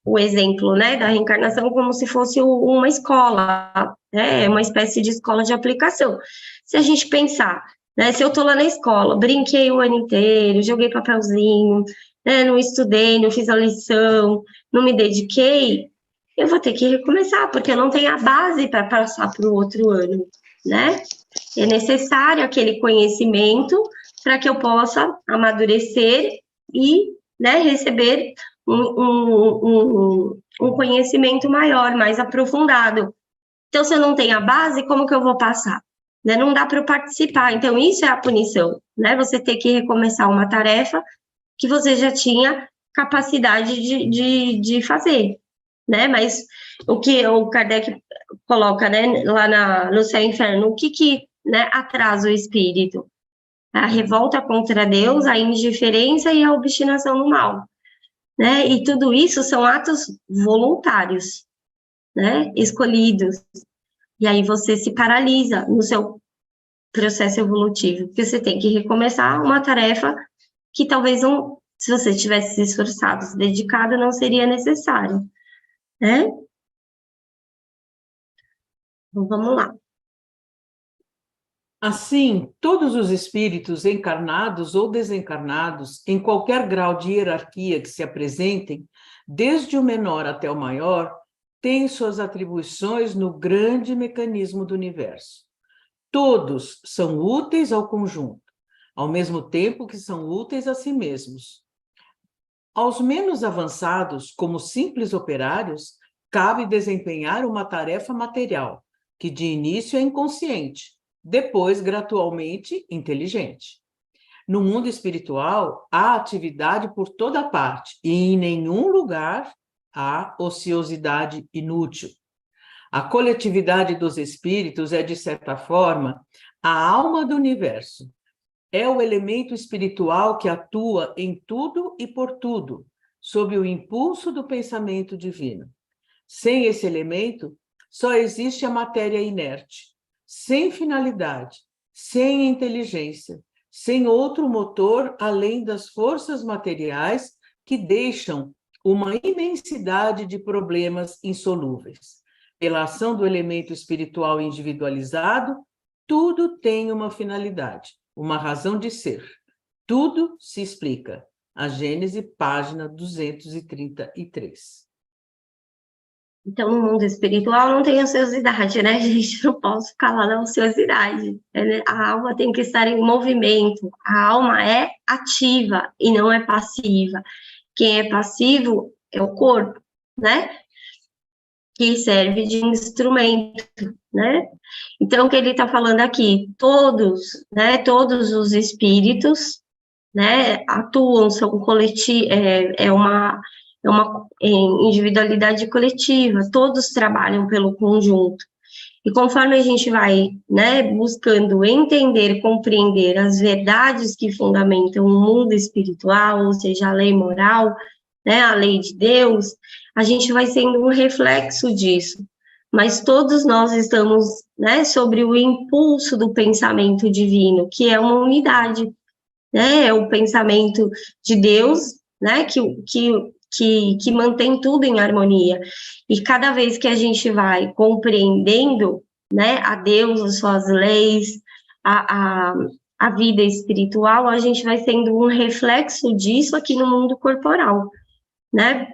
o exemplo, né, da reencarnação como se fosse uma escola, né? Uma espécie de escola de aplicação. Se a gente pensar, né, se eu tô lá na escola, brinquei o ano inteiro, joguei papelzinho, né, não estudei, não fiz a lição, não me dediquei, eu vou ter que recomeçar, porque eu não tenho a base para passar para o outro ano, né? É necessário aquele conhecimento para que eu possa amadurecer e, né, receber um conhecimento maior, mais aprofundado. Então, se eu não tenho a base, como que eu vou passar? Né? Não dá para eu participar. Então, isso é a punição, né? Você ter que recomeçar uma tarefa que você já tinha capacidade de fazer, né? Mas o que o Kardec coloca, né, lá no Céu e Inferno, o que né, atrasa o espírito? A revolta contra Deus, a indiferença e a obstinação no mal, né? E tudo isso são atos voluntários, né? Escolhidos. E aí você se paralisa no seu processo evolutivo, porque você tem que recomeçar uma tarefa que talvez não, se você tivesse se esforçado, se dedicado, não seria necessário, né? Então, vamos lá. Assim, todos os espíritos encarnados ou desencarnados, em qualquer grau de hierarquia que se apresentem, desde o menor até o maior, têm suas atribuições no grande mecanismo do universo. Todos são úteis ao conjunto, ao mesmo tempo que são úteis a si mesmos. Aos menos avançados, como simples operários, cabe desempenhar uma tarefa material, que de início é inconsciente, depois gradualmente inteligente. No mundo espiritual, há atividade por toda parte e em nenhum lugar há ociosidade inútil. A coletividade dos espíritos é, de certa forma, a alma do universo. É o elemento espiritual que atua em tudo e por tudo, sob o impulso do pensamento divino. Sem esse elemento, só existe a matéria inerte, sem finalidade, sem inteligência, sem outro motor além das forças materiais que deixam uma imensidade de problemas insolúveis. Pela ação do elemento espiritual individualizado, tudo tem uma finalidade, uma razão de ser. Tudo se explica. A Gênese, página 233. Então, no mundo espiritual não tem ociosidade, né? A gente não pode ficar lá na ociosidade. A alma tem que estar em movimento. A alma é ativa e não é passiva. Quem é passivo é o corpo, né? Que serve de instrumento, né? Então, o que ele está falando aqui? Todos, né? Todos os espíritos, né? Atuam, são coletivos, é uma individualidade coletiva, todos trabalham pelo conjunto. E conforme a gente vai, né, buscando entender, compreender as verdades que fundamentam o mundo espiritual, ou seja, a lei moral, né, a lei de Deus, a gente vai sendo um reflexo disso. Mas todos nós estamos, né, sobre o impulso do pensamento divino, que é uma unidade. né? É o pensamento de Deus, né? Que mantém tudo em harmonia. E cada vez que a gente vai compreendendo, né, a Deus, as suas leis, a vida espiritual, a gente vai sendo um reflexo disso aqui no mundo corporal, né?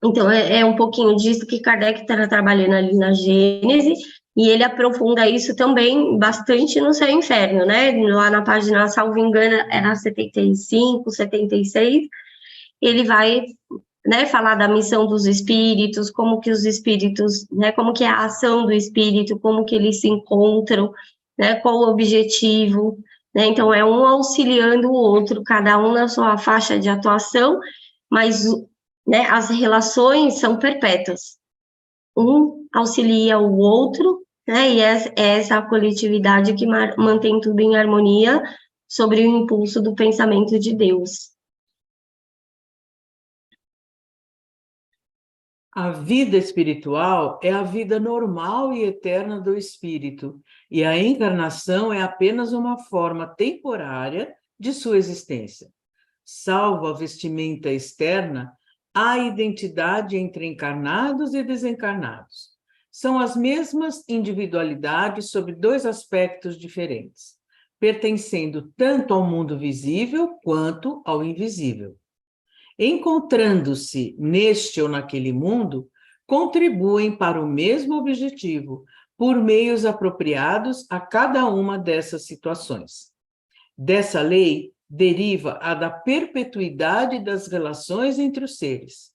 Então, é um pouquinho disso que Kardec está trabalhando ali na Gênese, e ele aprofunda isso também bastante no Céu e Inferno, né? Lá na página, salvo engano, era 75, 76, ele vai, né, falar da missão dos espíritos, como que os espíritos, né, como que é a ação do espírito, como que eles se encontram, né, qual o objetivo, né? Então, é um auxiliando o outro, cada um na sua faixa de atuação, mas, né, as relações são perpétuas. Um auxilia o outro, né, e é essa coletividade que mantém tudo em harmonia sobre o impulso do pensamento de Deus. A vida espiritual é a vida normal e eterna do espírito, e a encarnação é apenas uma forma temporária de sua existência. Salvo a vestimenta externa, há identidade entre encarnados e desencarnados. São as mesmas individualidades sob dois aspectos diferentes, pertencendo tanto ao mundo visível quanto ao invisível. Encontrando-se neste ou naquele mundo, contribuem para o mesmo objetivo, por meios apropriados a cada uma dessas situações. Dessa lei deriva a da perpetuidade das relações entre os seres.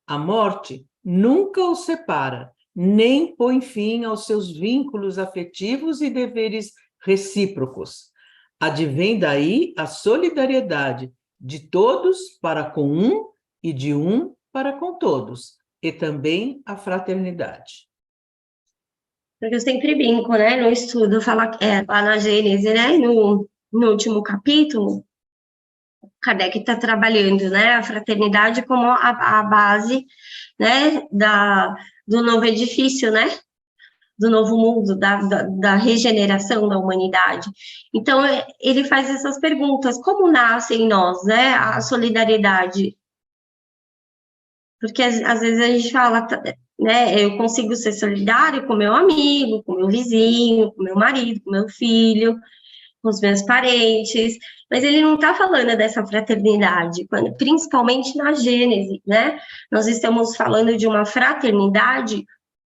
A morte nunca os separa, nem põe fim aos seus vínculos afetivos e deveres recíprocos. Advém daí a solidariedade de todos para com um e de um para com todos, e também a fraternidade. Porque eu sempre brinco, né, no estudo, fala, lá na Gênese, né, no último capítulo, Kardec está trabalhando, né, a fraternidade como a base, né, do novo edifício, né, do novo mundo, da regeneração da humanidade. Então, ele faz essas perguntas, como nasce em nós, né, a solidariedade? Porque, às vezes, a gente fala, né, eu consigo ser solidário com meu amigo, com meu vizinho, com meu marido, com meu filho, com os meus parentes, mas ele não está falando dessa fraternidade, principalmente na Gênese, né? Nós estamos falando de uma fraternidade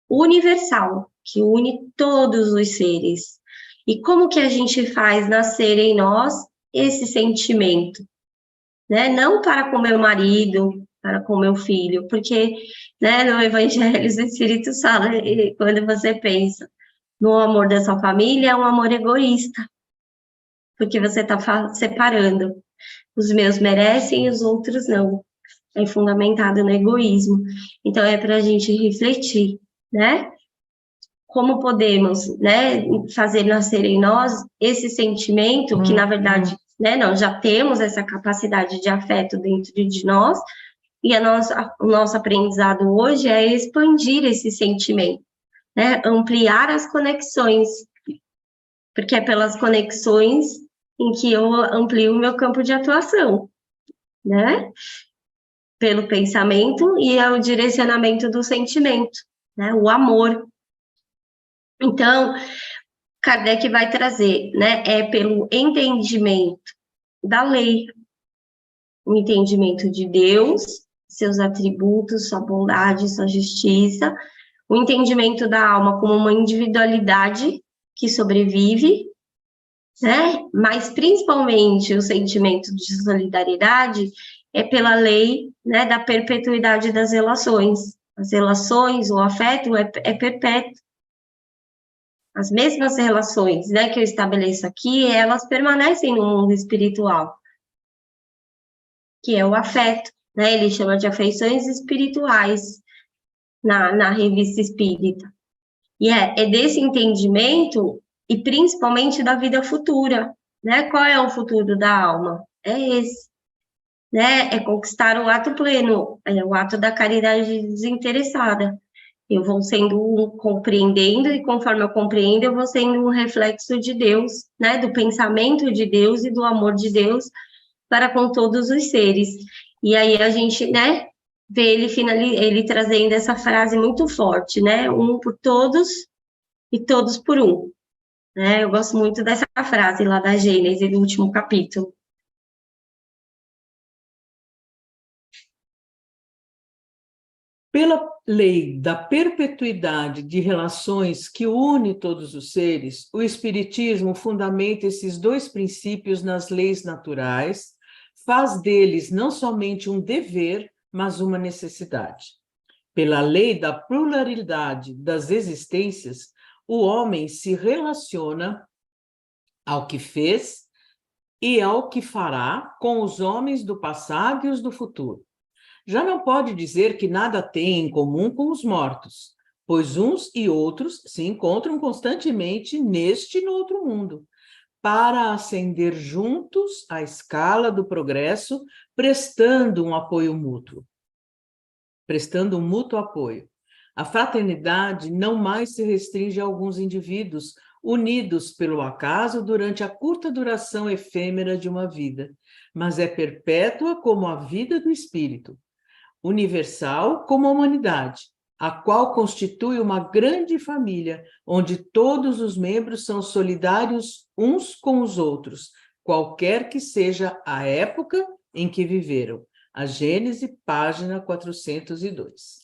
universal, que une todos os seres. E como que a gente faz nascer em nós esse sentimento? Né? Não para com meu marido, para com meu filho, porque, né, no Evangelho os Espíritos falam, quando você pensa no amor da sua família, é um amor egoísta, porque você está separando. Os meus merecem, os outros não. É fundamentado no egoísmo. Então, é para a gente refletir, né? Como podemos, né, fazer nascer em nós esse sentimento que, na verdade, né, nós já temos essa capacidade de afeto dentro de nós, e o nosso aprendizado hoje é expandir esse sentimento, né, ampliar as conexões, porque é pelas conexões em que eu amplio o meu campo de atuação, né, pelo pensamento e o direcionamento do sentimento, né, o amor. Então, Kardec vai trazer, né, pelo entendimento da lei, o entendimento de Deus, seus atributos, sua bondade, sua justiça, o entendimento da alma como uma individualidade que sobrevive, né, mas principalmente o sentimento de solidariedade é pela lei, né, da perpetuidade das relações. As relações, o afeto é perpétuo. As mesmas relações, né, que eu estabeleço aqui, elas permanecem no mundo espiritual, que é o afeto, né, ele chama de afeições espirituais na revista espírita. E é desse entendimento, e principalmente da vida futura, né, qual é o futuro da alma? É esse, né, é conquistar o ato pleno, o ato da caridade desinteressada. Eu vou compreendendo, e conforme eu compreendo, eu vou sendo um reflexo de Deus, né? Do pensamento de Deus e do amor de Deus para com todos os seres. E aí a gente, né, vê ele trazendo essa frase muito forte, né? Um por todos e todos por um. Né? Eu gosto muito dessa frase lá da Gênesis, do último capítulo. Pela lei da perpetuidade de relações que une todos os seres, o Espiritismo fundamenta esses dois princípios nas leis naturais, faz deles não somente um dever, mas uma necessidade. Pela lei da pluralidade das existências, o homem se relaciona ao que fez e ao que fará com os homens do passado e os do futuro. Já não pode dizer que nada tem em comum com os mortos, pois uns e outros se encontram constantemente neste e no outro mundo, para ascender juntos à escala do progresso, prestando um apoio mútuo. Prestando um mútuo apoio. A fraternidade não mais se restringe a alguns indivíduos unidos pelo acaso durante a curta duração efêmera de uma vida, mas é perpétua como a vida do espírito, universal como a humanidade, a qual constitui uma grande família, onde todos os membros são solidários uns com os outros, qualquer que seja a época em que viveram. A Gênese, página 402.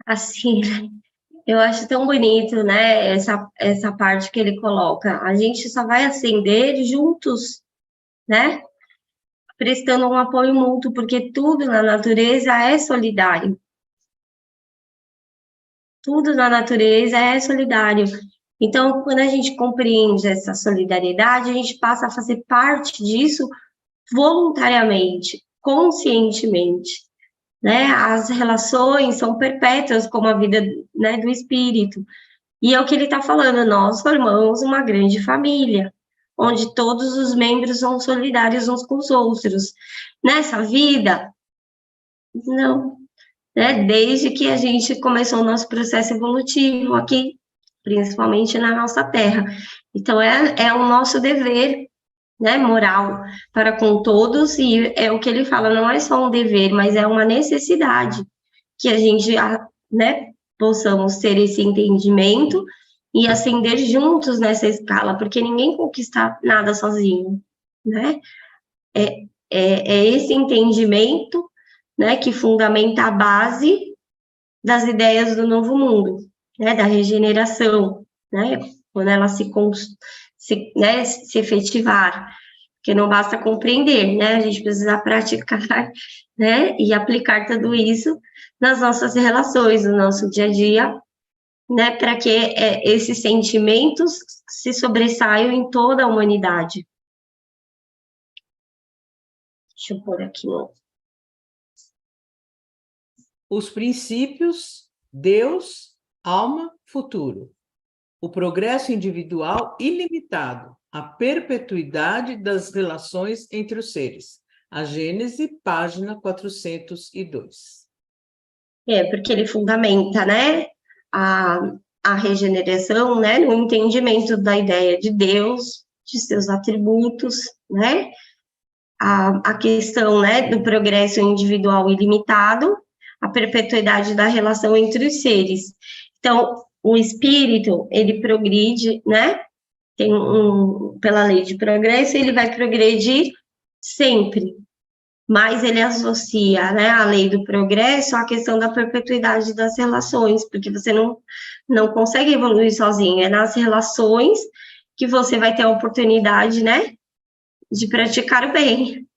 Assim, eu acho tão bonito, né, essa parte que ele coloca. A gente só vai ascender juntos, né? Prestando um apoio mútuo, porque tudo na natureza é solidário. Tudo na natureza é solidário. Então, quando a gente compreende essa solidariedade, a gente passa a fazer parte disso voluntariamente, conscientemente, né? As relações são perpétuas, como a vida, né, do espírito. E é o que ele está falando, nós formamos uma grande família, onde todos os membros são solidários uns com os outros. Nessa vida, não, né? Desde que a gente começou o nosso processo evolutivo aqui, principalmente na nossa Terra. Então, é o nosso dever, né, moral para com todos, e é o que ele fala, não é só um dever, mas é uma necessidade que a gente, né, possamos ter esse entendimento e ascender juntos nessa escala, porque ninguém conquista nada sozinho, né? É esse entendimento, né, que fundamenta a base das ideias do novo mundo, né, da regeneração, né, quando ela se efetivar, porque não basta compreender, né, a gente precisa praticar, né, e aplicar tudo isso nas nossas relações, no nosso dia a dia, né, para que esses sentimentos se sobressaiam em toda a humanidade. Deixa eu pôr aqui no... Os princípios, Deus, alma, futuro. O progresso individual ilimitado, a perpetuidade das relações entre os seres. A Gênese, página 402. Porque ele fundamenta, né, a regeneração, né, no entendimento da ideia de Deus, de seus atributos, né, a questão, né, do progresso individual ilimitado, a perpetuidade da relação entre os seres. Então, o espírito, ele progride, né, pela lei de progresso, ele vai progredir sempre, mas ele associa, né, a lei do progresso à questão da perpetuidade das relações, porque você não consegue evoluir sozinho, é nas relações que você vai ter a oportunidade, né, de praticar o bem.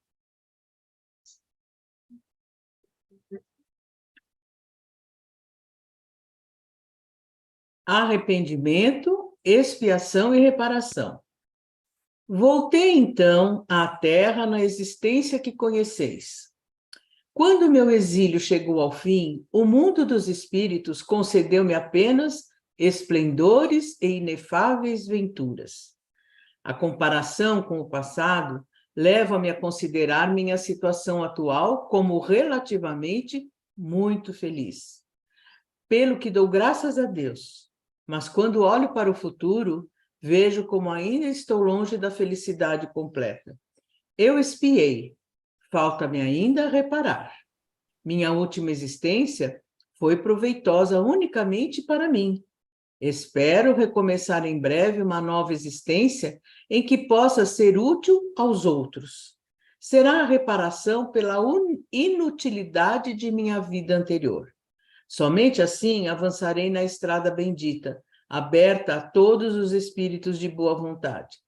Arrependimento, expiação e reparação. Voltei, então, à terra na existência que conheceis. Quando meu exílio chegou ao fim, o mundo dos espíritos concedeu-me apenas esplendores e inefáveis venturas. A comparação com o passado leva-me a considerar minha situação atual como relativamente muito feliz. pelo que dou graças a Deus. Mas quando olho para o futuro, vejo como ainda estou longe da felicidade completa. Eu expiei, falta-me ainda reparar. Minha última existência foi proveitosa unicamente para mim. Espero recomeçar em breve uma nova existência em que possa ser útil aos outros. Será a reparação pela inutilidade de minha vida anterior. Somente assim avançarei na estrada bendita, aberta a todos os espíritos de boa vontade.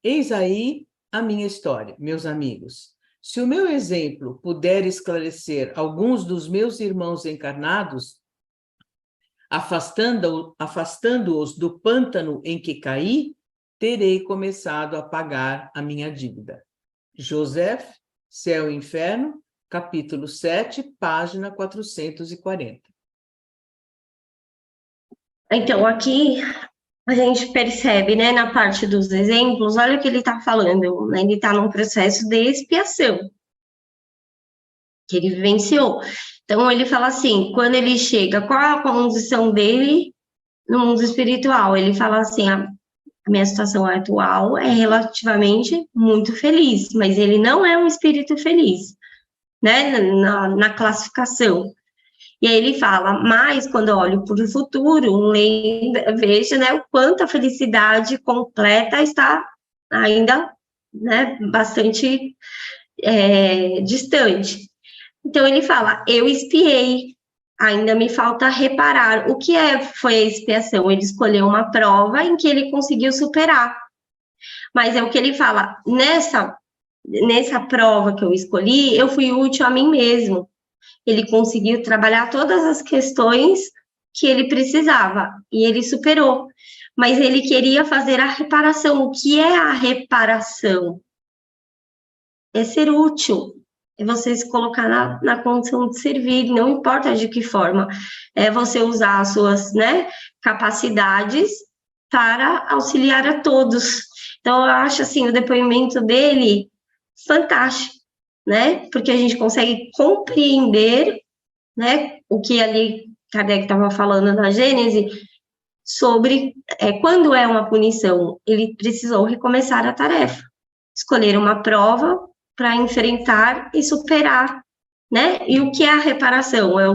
Eis aí a minha história, meus amigos. Se o meu exemplo puder esclarecer alguns dos meus irmãos encarnados, afastando-os do pântano em que caí, terei começado a pagar a minha dívida. Joseph, Céu e Inferno, capítulo 7, página 440. Então, aqui a gente percebe, né, na parte dos exemplos, olha o que ele está falando, né, ele está num processo de expiação, que ele vivenciou. Então, ele fala assim, quando ele chega, qual a condição dele no mundo espiritual? Ele fala assim, a minha situação atual é relativamente muito feliz, mas ele não é um espírito feliz, né, na classificação. E aí ele fala, mas quando eu olho para o futuro, vejo, né, o quanto a felicidade completa está ainda, né, bastante distante. Então ele fala, eu expiei, ainda me falta reparar. O que foi a expiação? Ele escolheu uma prova em que ele conseguiu superar. Mas é o que ele fala, nessa prova que eu escolhi, eu fui útil a mim mesmo. Ele conseguiu trabalhar todas as questões que ele precisava, e ele superou. Mas ele queria fazer a reparação. O que é a reparação? É ser útil, é você se colocar na condição de servir, não importa de que forma. É você usar as suas, né, capacidades para auxiliar a todos. Então, eu acho, assim, o depoimento dele fantástico, né? Porque a gente consegue compreender, né, o que ali Kardec estava falando na Gênese, sobre quando é uma punição, ele precisou recomeçar a tarefa, escolher uma prova para enfrentar e superar, né? E o que é a reparação? É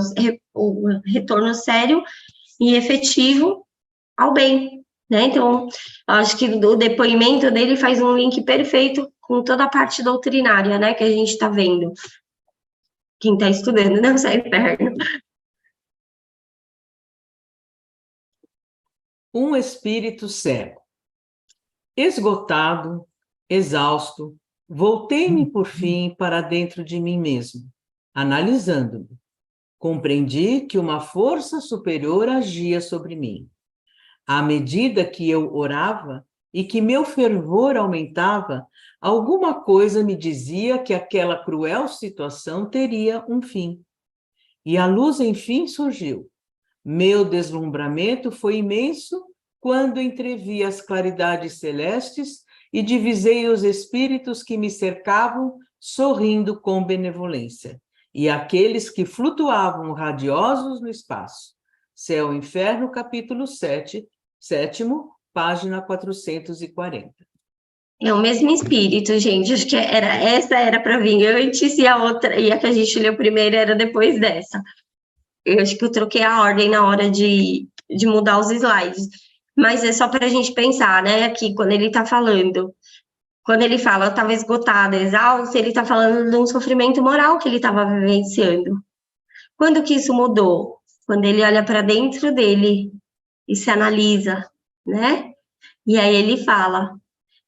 o retorno sério e efetivo ao bem, né? Então, acho que o depoimento dele faz um link perfeito com toda a parte doutrinária, né, que a gente está vendo. Quem está estudando não sai inferno. Um espírito cego. Esgotado, exausto, voltei-me por fim para dentro de mim mesmo, analisando-me. Compreendi que uma força superior agia sobre mim. À medida que eu orava e que meu fervor aumentava, alguma coisa me dizia que aquela cruel situação teria um fim. E a luz, enfim, surgiu. Meu deslumbramento foi imenso quando entrevi as claridades celestes e divisei os espíritos que me cercavam, sorrindo com benevolência, e aqueles que flutuavam radiosos no espaço. Céu e Inferno, capítulo 7, 7º, página 440. É o mesmo espírito, gente. Acho que essa era para vir antes e a outra, e a que a gente leu primeiro era depois dessa. Eu acho que eu troquei a ordem na hora de mudar os slides. Mas é só para a gente pensar, né? Aqui, quando ele está falando, quando ele fala, eu estava esgotada, exausta, ele está falando de um sofrimento moral que ele estava vivenciando. Quando que isso mudou? Quando ele olha para dentro dele e se analisa, né? E aí ele fala,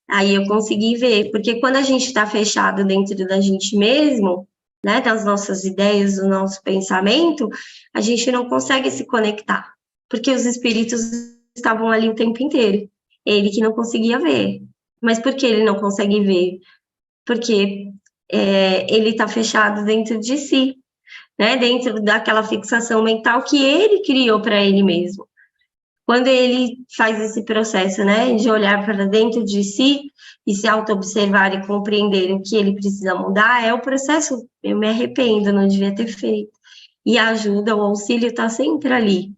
aí eu consegui ver, porque quando a gente está fechado dentro da gente mesmo, né, das nossas ideias, do nosso pensamento, a gente não consegue se conectar, porque os espíritos estavam ali o tempo inteiro, ele que não conseguia ver. Mas por que ele não consegue ver? Porque ele está fechado dentro de si, né, dentro daquela fixação mental que ele criou para ele mesmo. Quando ele faz esse processo, né, de olhar para dentro de si e se auto-observar e compreender o que ele precisa mudar, é o processo, eu me arrependo, não devia ter feito. e a ajuda, o auxílio está sempre ali,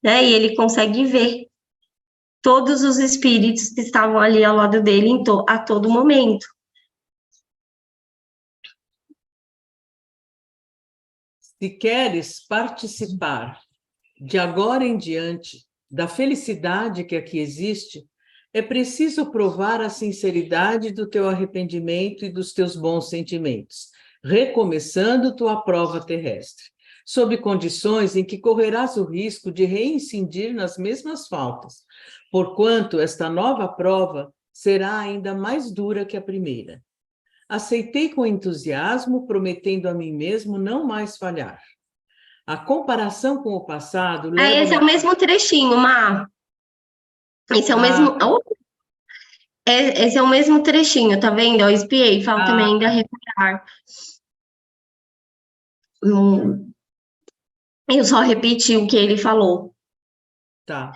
né? E ele consegue ver todos os espíritos que estavam ali ao lado dele a todo momento. Se queres participar de agora em diante da felicidade que aqui existe, é preciso provar a sinceridade do teu arrependimento e dos teus bons sentimentos, recomeçando tua prova terrestre, sob condições em que correrás o risco de reincidir nas mesmas faltas, porquanto esta nova prova será ainda mais dura que a primeira. Aceitei com entusiasmo, prometendo a mim mesmo não mais falhar. A comparação com o passado leva... Esse é o mesmo trechinho, Má. Esse é o mesmo... Esse é o mesmo trechinho, tá vendo? Eu espiei, falta também ainda reparar. Eu só repeti o que ele falou. Tá.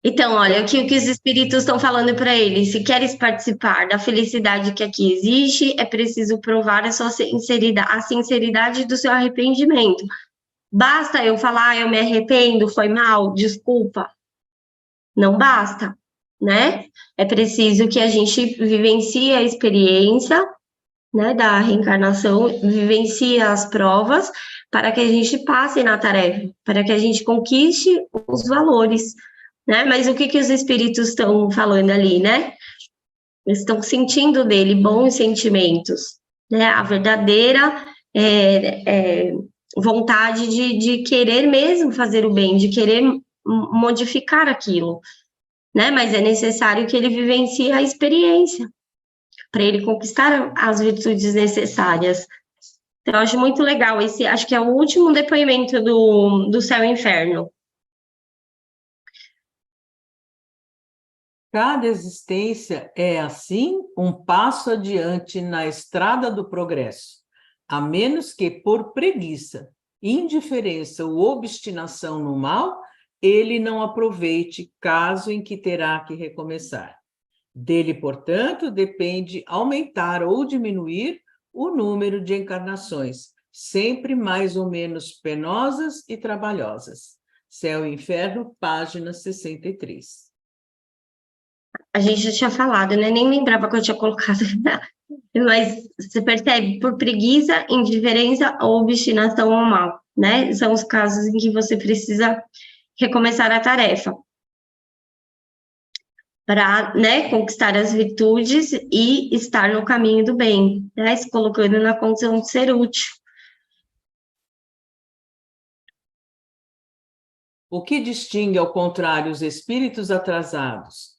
Então, olha, aqui o que os espíritos estão falando para ele: se queres participar da felicidade que aqui existe, é preciso provar a sinceridade do seu arrependimento. Basta eu falar, eu me arrependo, foi mal, desculpa. Não basta, né? É preciso que a gente vivencie a experiência, né, da reencarnação, vivencie as provas, para que a gente passe na tarefa, para que a gente conquiste os valores, né? Mas o que os espíritos estão falando ali, né? Eles estão sentindo dele bons sentimentos, né? A verdadeira vontade de querer mesmo fazer o bem, de querer modificar aquilo, né? Mas é necessário que ele vivencie a experiência para ele conquistar as virtudes necessárias. Então, eu acho muito legal esse, acho que é o último depoimento do Céu e Inferno. Cada existência é, assim, um passo adiante na estrada do progresso, a menos que, por preguiça, indiferença ou obstinação no mal, ele não aproveite, caso em que terá que recomeçar. Dele, portanto, depende aumentar ou diminuir o número de encarnações, sempre mais ou menos penosas e trabalhosas. Céu e Inferno, página 63. A gente já tinha falado, né? Nem lembrava que eu tinha colocado. Mas você percebe, por preguiça, indiferença ou obstinação ao mal, né? São os casos em que você precisa recomeçar a tarefa para, né, conquistar as virtudes e estar no caminho do bem, né? Se colocando na condição de ser útil. O que distingue, ao contrário, os espíritos atrasados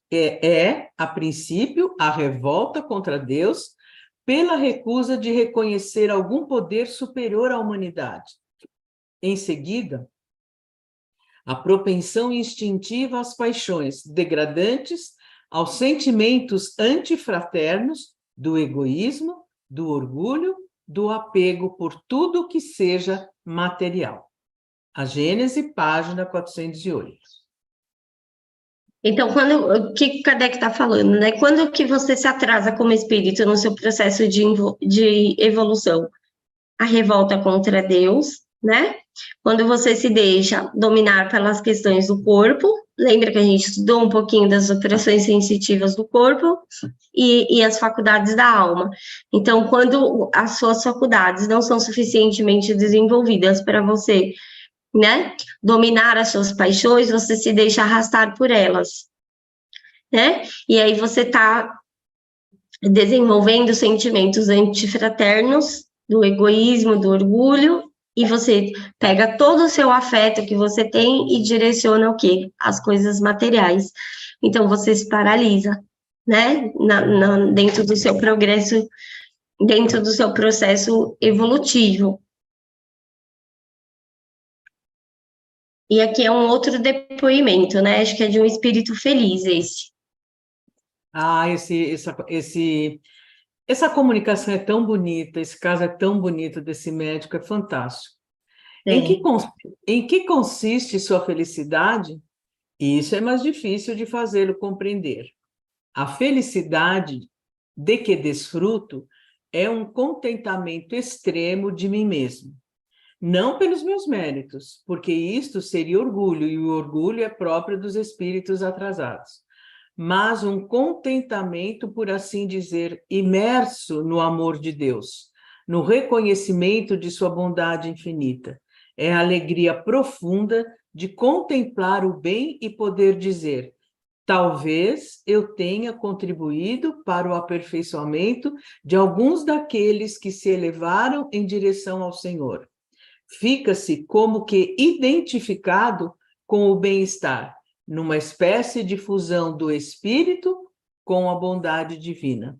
a princípio, a revolta contra Deus pela recusa de reconhecer algum poder superior à humanidade. Em seguida, a propensão instintiva às paixões degradantes, aos sentimentos antifraternos, do egoísmo, do orgulho, do apego por tudo que seja material. A Gênese, página 408. Então, o que Kardec está falando, né? Quando que você se atrasa como espírito no seu processo de evolução? A revolta contra Deus, né? Quando você se deixa dominar pelas questões do corpo, lembra que a gente estudou um pouquinho das operações sensitivas do corpo e as faculdades da alma. Então, quando as suas faculdades não são suficientemente desenvolvidas para você, né, dominar as suas paixões, você se deixa arrastar por elas, né? E aí você está desenvolvendo sentimentos antifraternos, do egoísmo, do orgulho, e você pega todo o seu afeto que você tem e direciona o quê? As coisas materiais. Então, você se paralisa, né? Dentro do seu progresso, dentro do seu processo evolutivo. E aqui é um outro depoimento, né? Acho que é de um espírito feliz esse. Ah, essa comunicação é tão bonita, esse caso é tão bonito desse médico, é fantástico. É. Em que consiste sua felicidade? Isso é mais difícil de fazê-lo compreender. A felicidade de que desfruto é um contentamento extremo de mim mesmo, não pelos meus méritos, porque isto seria orgulho, e o orgulho é próprio dos espíritos atrasados, mas um contentamento, por assim dizer, imerso no amor de Deus, no reconhecimento de sua bondade infinita. É a alegria profunda de contemplar o bem e poder dizer: talvez eu tenha contribuído para o aperfeiçoamento de alguns daqueles que se elevaram em direção ao Senhor. Fica-se como que identificado com o bem-estar, numa espécie de fusão do espírito com a bondade divina.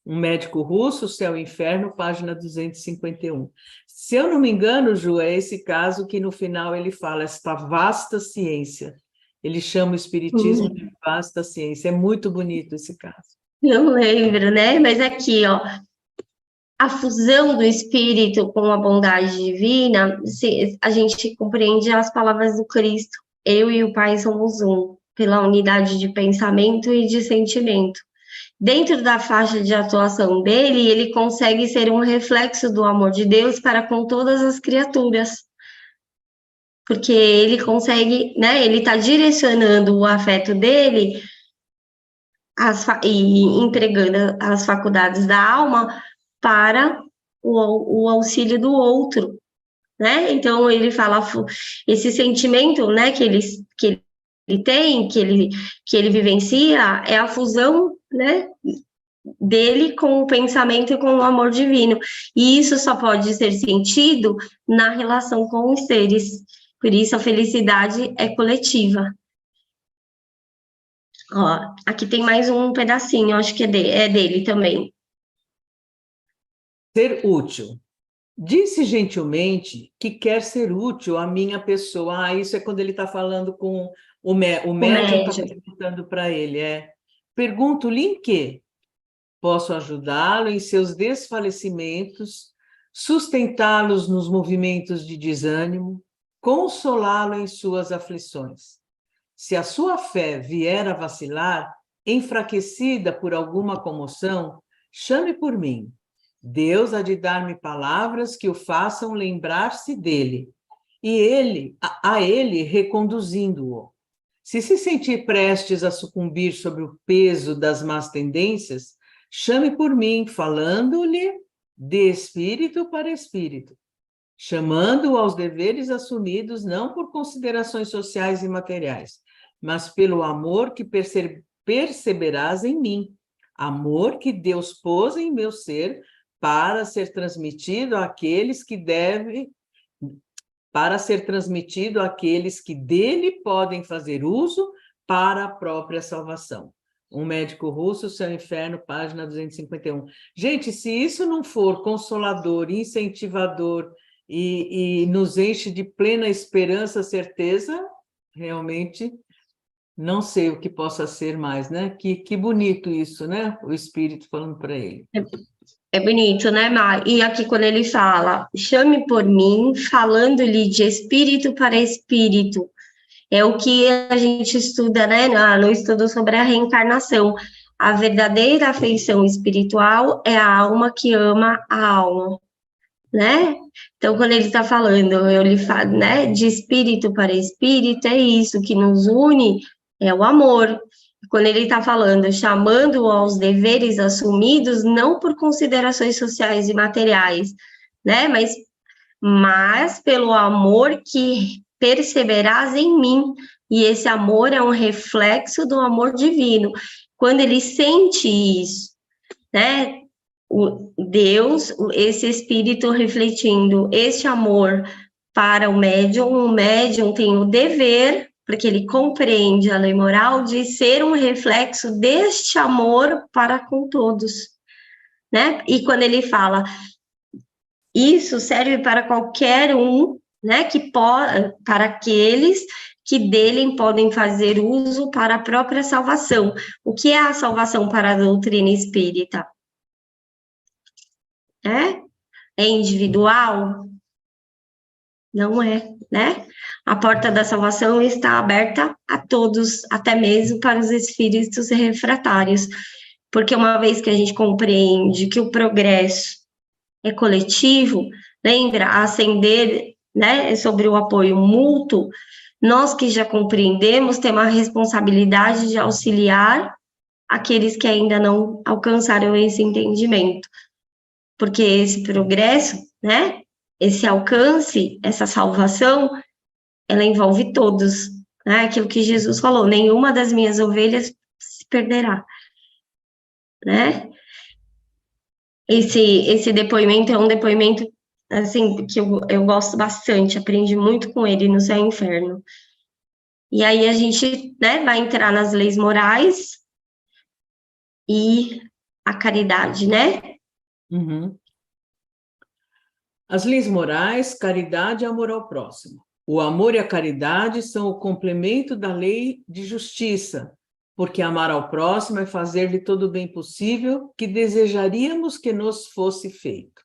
Um médico russo, Céu e Inferno, página 251. Se eu não me engano, Ju, é esse caso que no final ele fala esta vasta ciência. Ele chama o espiritismo de vasta ciência. É muito bonito esse caso. Não lembro, né? Mas aqui, ó, a fusão do espírito com a bondade divina, a gente compreende as palavras do Cristo. Eu e o Pai somos um, pela unidade de pensamento e de sentimento. Dentro da faixa de atuação dele, ele consegue ser um reflexo do amor de Deus para com todas as criaturas. Porque ele consegue, né? Ele está direcionando o afeto dele e empregando as faculdades da alma para o auxílio do outro, né? Então ele fala esse sentimento, né? Que ele tem, que ele vivencia, é a fusão, né? Dele com o pensamento e com o amor divino. E isso só pode ser sentido na relação com os seres. Por isso a felicidade é coletiva. Ó, aqui tem mais um pedacinho, acho que é dele também. Ser útil. Disse gentilmente que quer ser útil à minha pessoa. Ah, isso é quando ele está falando com o médium está perguntando para ele. Pergunto-lhe em quê? Posso ajudá-lo em seus desfalecimentos, sustentá-los nos movimentos de desânimo, consolá-lo em suas aflições. Se a sua fé vier a vacilar, enfraquecida por alguma comoção, chame por mim. Deus há de dar-me palavras que o façam lembrar-se dele, e a ele reconduzindo-o. Se sentir prestes a sucumbir sob o peso das más tendências, chame por mim, falando-lhe de espírito para espírito, chamando-o aos deveres assumidos não por considerações sociais e materiais, mas pelo amor que perceberás em mim, amor que Deus pôs em meu ser para ser transmitido àqueles que dele podem fazer uso para a própria salvação. Um médico russo, Céu e Inferno, página 251. Gente, se isso não for consolador, incentivador e nos enche de plena esperança, certeza, realmente não sei o que possa ser mais, né? Que bonito isso, né? O Espírito falando para ele. É bonito, né, Mar? E aqui quando ele fala, chame por mim, falando-lhe de espírito para espírito, é o que a gente estuda, né, no estudo sobre a reencarnação. A verdadeira afeição espiritual é a alma que ama a alma, né? Então, quando ele está falando, eu lhe falo, né, de espírito para espírito, é isso que nos une, é o amor. Quando ele está falando, chamando aos deveres assumidos, não por considerações sociais e materiais, né, mas pelo amor que perceberás em mim, e esse amor é um reflexo do amor divino. Quando ele sente isso, né, o Deus, esse espírito refletindo este amor para o médium tem o dever, porque ele compreende a lei moral, de ser um reflexo deste amor para com todos, né? E quando ele fala, isso serve para qualquer um, né? Para aqueles que dele podem fazer uso para a própria salvação. O que é a salvação para a doutrina espírita? É individual? Não é, né? A porta da salvação está aberta a todos, até mesmo para os espíritos refratários, porque uma vez que a gente compreende que o progresso é coletivo, lembra, ascender né, sobre o apoio mútuo, nós que já compreendemos temos a responsabilidade de auxiliar aqueles que ainda não alcançaram esse entendimento, porque esse progresso, né, esse alcance, essa salvação, ela envolve todos, né, aquilo que Jesus falou, nenhuma das minhas ovelhas se perderá, né? Esse depoimento é um depoimento, assim, que eu gosto bastante, aprendi muito com ele no Céu e Inferno. E aí a gente, né, vai entrar nas leis morais e a caridade, né? Uhum. As leis morais, caridade e amor ao próximo. O amor e a caridade são o complemento da lei de justiça, porque amar ao próximo é fazer-lhe todo o bem possível que desejaríamos que nos fosse feito.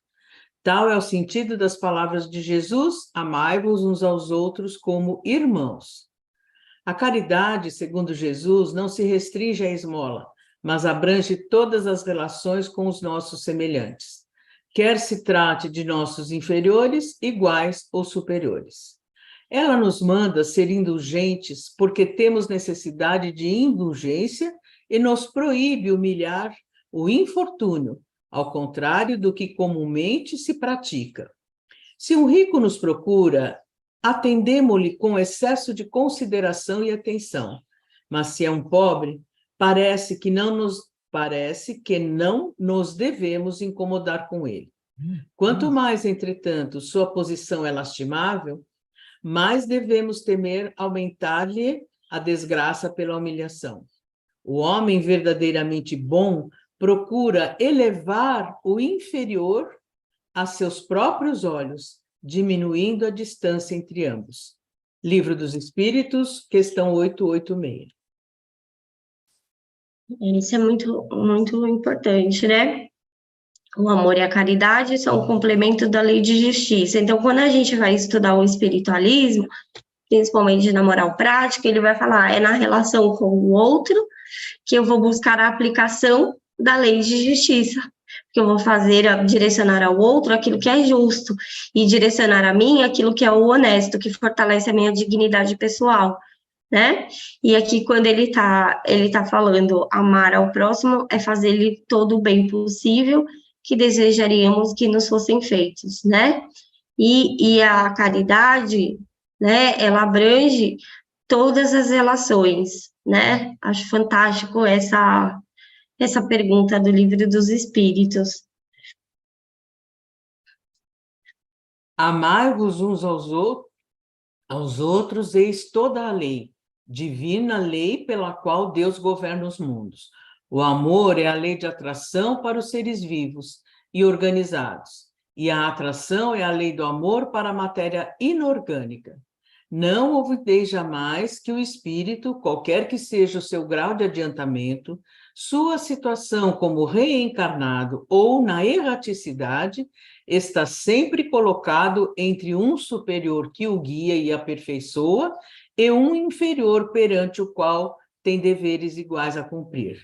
Tal é o sentido das palavras de Jesus: amai-vos uns aos outros como irmãos. A caridade, segundo Jesus, não se restringe à esmola, mas abrange todas as relações com os nossos semelhantes, quer se trate de nossos inferiores, iguais ou superiores. Ela nos manda ser indulgentes porque temos necessidade de indulgência e nos proíbe humilhar o infortúnio, ao contrário do que comumente se pratica. Se um rico nos procura, atendemo-lhe com excesso de consideração e atenção, mas se é um pobre, parece que não nos devemos incomodar com ele. Quanto mais, entretanto, sua posição é lastimável, mais devemos temer aumentar-lhe a desgraça pela humilhação. O homem verdadeiramente bom procura elevar o inferior a seus próprios olhos, diminuindo a distância entre ambos. Livro dos Espíritos, questão 886. Isso é muito, muito importante, né? O amor e a caridade são o complemento da lei de justiça. Então, quando a gente vai estudar o espiritualismo, principalmente na moral prática, ele vai falar, é na relação com o outro que eu vou buscar a aplicação da lei de justiça, que eu vou fazer, direcionar ao outro aquilo que é justo, e direcionar a mim aquilo que é o honesto, que fortalece a minha dignidade pessoal, né? E aqui, quando ele tá falando amar ao próximo, é fazer-lhe todo o bem possível que desejaríamos que nos fossem feitos, né? E a caridade, né, ela abrange todas as relações, né? Acho fantástico essa pergunta do Livro dos Espíritos. Amai-vos uns aos outros, eis toda a lei, divina lei pela qual Deus governa os mundos. O amor é a lei de atração para os seres vivos e organizados, e a atração é a lei do amor para a matéria inorgânica. Não ouvideis jamais que o espírito, qualquer que seja o seu grau de adiantamento, sua situação como reencarnado ou na erraticidade, está sempre colocado entre um superior que o guia e aperfeiçoa e um inferior perante o qual tem deveres iguais a cumprir.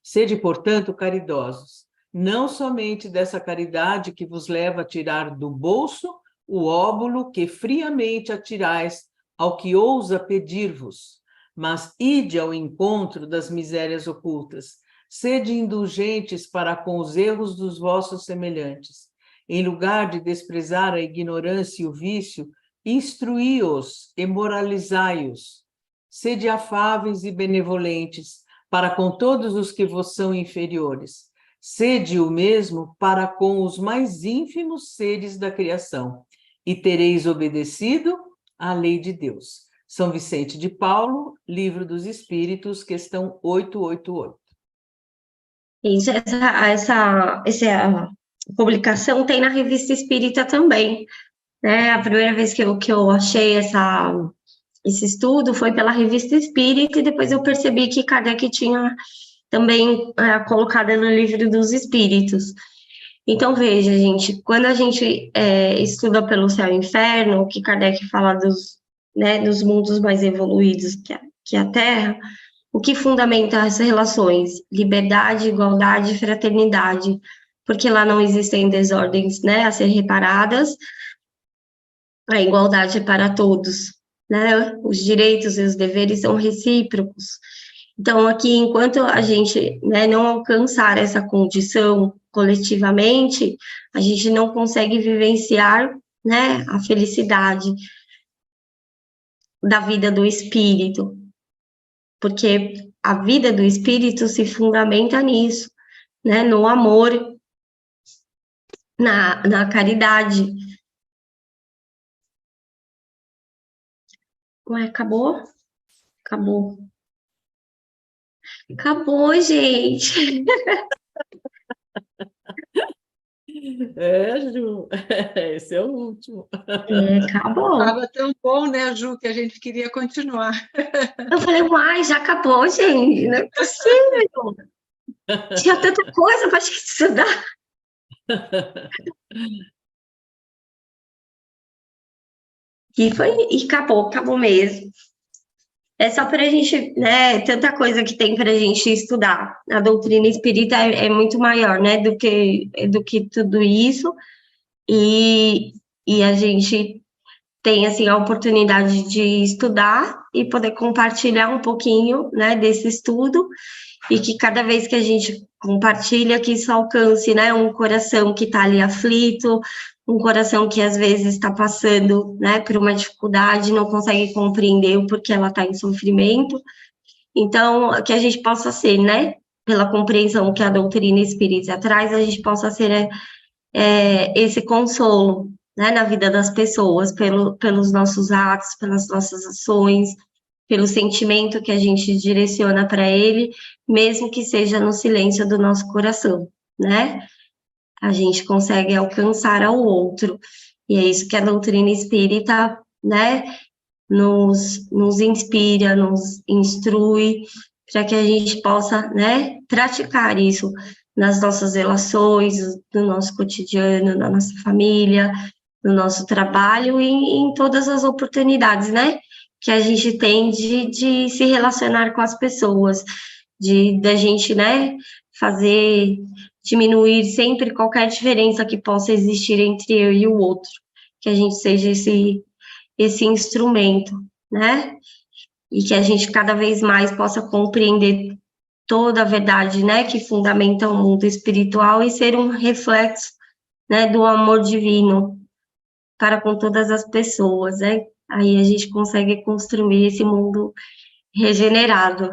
Sede, portanto, caridosos, não somente dessa caridade que vos leva a tirar do bolso o óbolo que friamente atirais ao que ousa pedir-vos, mas ide ao encontro das misérias ocultas, sede indulgentes para com os erros dos vossos semelhantes. Em lugar de desprezar a ignorância e o vício, instruí-os e moralizai-os. Sede afáveis e benevolentes para com todos os que vos são inferiores. Sede o mesmo para com os mais ínfimos seres da criação, e tereis obedecido à lei de Deus. São Vicente de Paulo, Livro dos Espíritos, questão 888. Isso, essa publicação tem na Revista Espírita também, né? A primeira vez que eu achei esse estudo foi pela Revista Espírita, e depois eu percebi que Kardec tinha também colocado no Livro dos Espíritos. Então, veja, gente, quando a gente estuda pelo Céu e Inferno, que Kardec fala dos mundos mais evoluídos que a Terra, o que fundamenta essas relações? Liberdade, igualdade e fraternidade, porque lá não existem desordens, né, a ser reparadas, A igualdade é para todos, né? Os direitos e os deveres são recíprocos. Então, aqui, enquanto a gente, né, não alcançar essa condição coletivamente, a gente não consegue vivenciar, né, a felicidade da vida do espírito, porque a vida do espírito se fundamenta nisso, né, no amor, na caridade. Ué, acabou? Acabou. Acabou, gente. Ju, esse é o último. Acabou. Estava tão bom, né, Ju, que a gente queria continuar. Eu falei, uai, já acabou, gente. Não é possível. Tinha tanta coisa para a gente estudar. E acabou, acabou mesmo. É só para a gente, né, tanta coisa que tem para a gente estudar. A doutrina espírita é muito maior, né, do que tudo isso. E a gente tem, assim, a oportunidade de estudar e poder compartilhar um pouquinho, né, desse estudo, e que cada vez que a gente compartilha, que isso alcance, né, um coração que está ali aflito, um coração que às vezes está passando, né, por uma dificuldade, não consegue compreender o porquê ela está em sofrimento. Então, que a gente possa ser, né, pela compreensão que a doutrina espírita traz, a gente possa ser esse consolo, né, na vida das pessoas, pelos nossos atos, pelas nossas ações, pelo sentimento que a gente direciona para ele, mesmo que seja no silêncio do nosso coração, né? A gente consegue alcançar ao outro. E é isso que a doutrina espírita, né, nos inspira, nos instrui, para que a gente possa, né, praticar isso nas nossas relações, no nosso cotidiano, na nossa família, no nosso trabalho e em todas as oportunidades, né, que a gente tem de se relacionar com as pessoas, da gente, né, fazer, diminuir sempre qualquer diferença que possa existir entre eu e o outro, que a gente seja esse instrumento, né, e que a gente cada vez mais possa compreender toda a verdade, né, que fundamenta o mundo espiritual e ser um reflexo, né, do amor divino para com todas as pessoas, né? Aí a gente consegue construir esse mundo regenerado.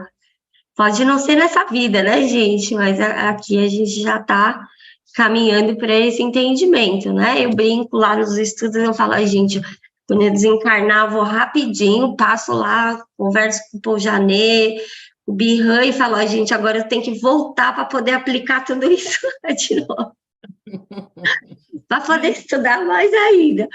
Pode não ser nessa vida, né, gente? Mas aqui a gente já está caminhando para esse entendimento, né? Eu brinco lá nos estudos, eu falo, gente, quando eu desencarnar, eu vou rapidinho, passo lá, converso com o Paul Janet, o Birran, e falo, gente, agora eu tenho que voltar para poder aplicar tudo isso de novo. Para poder estudar mais ainda.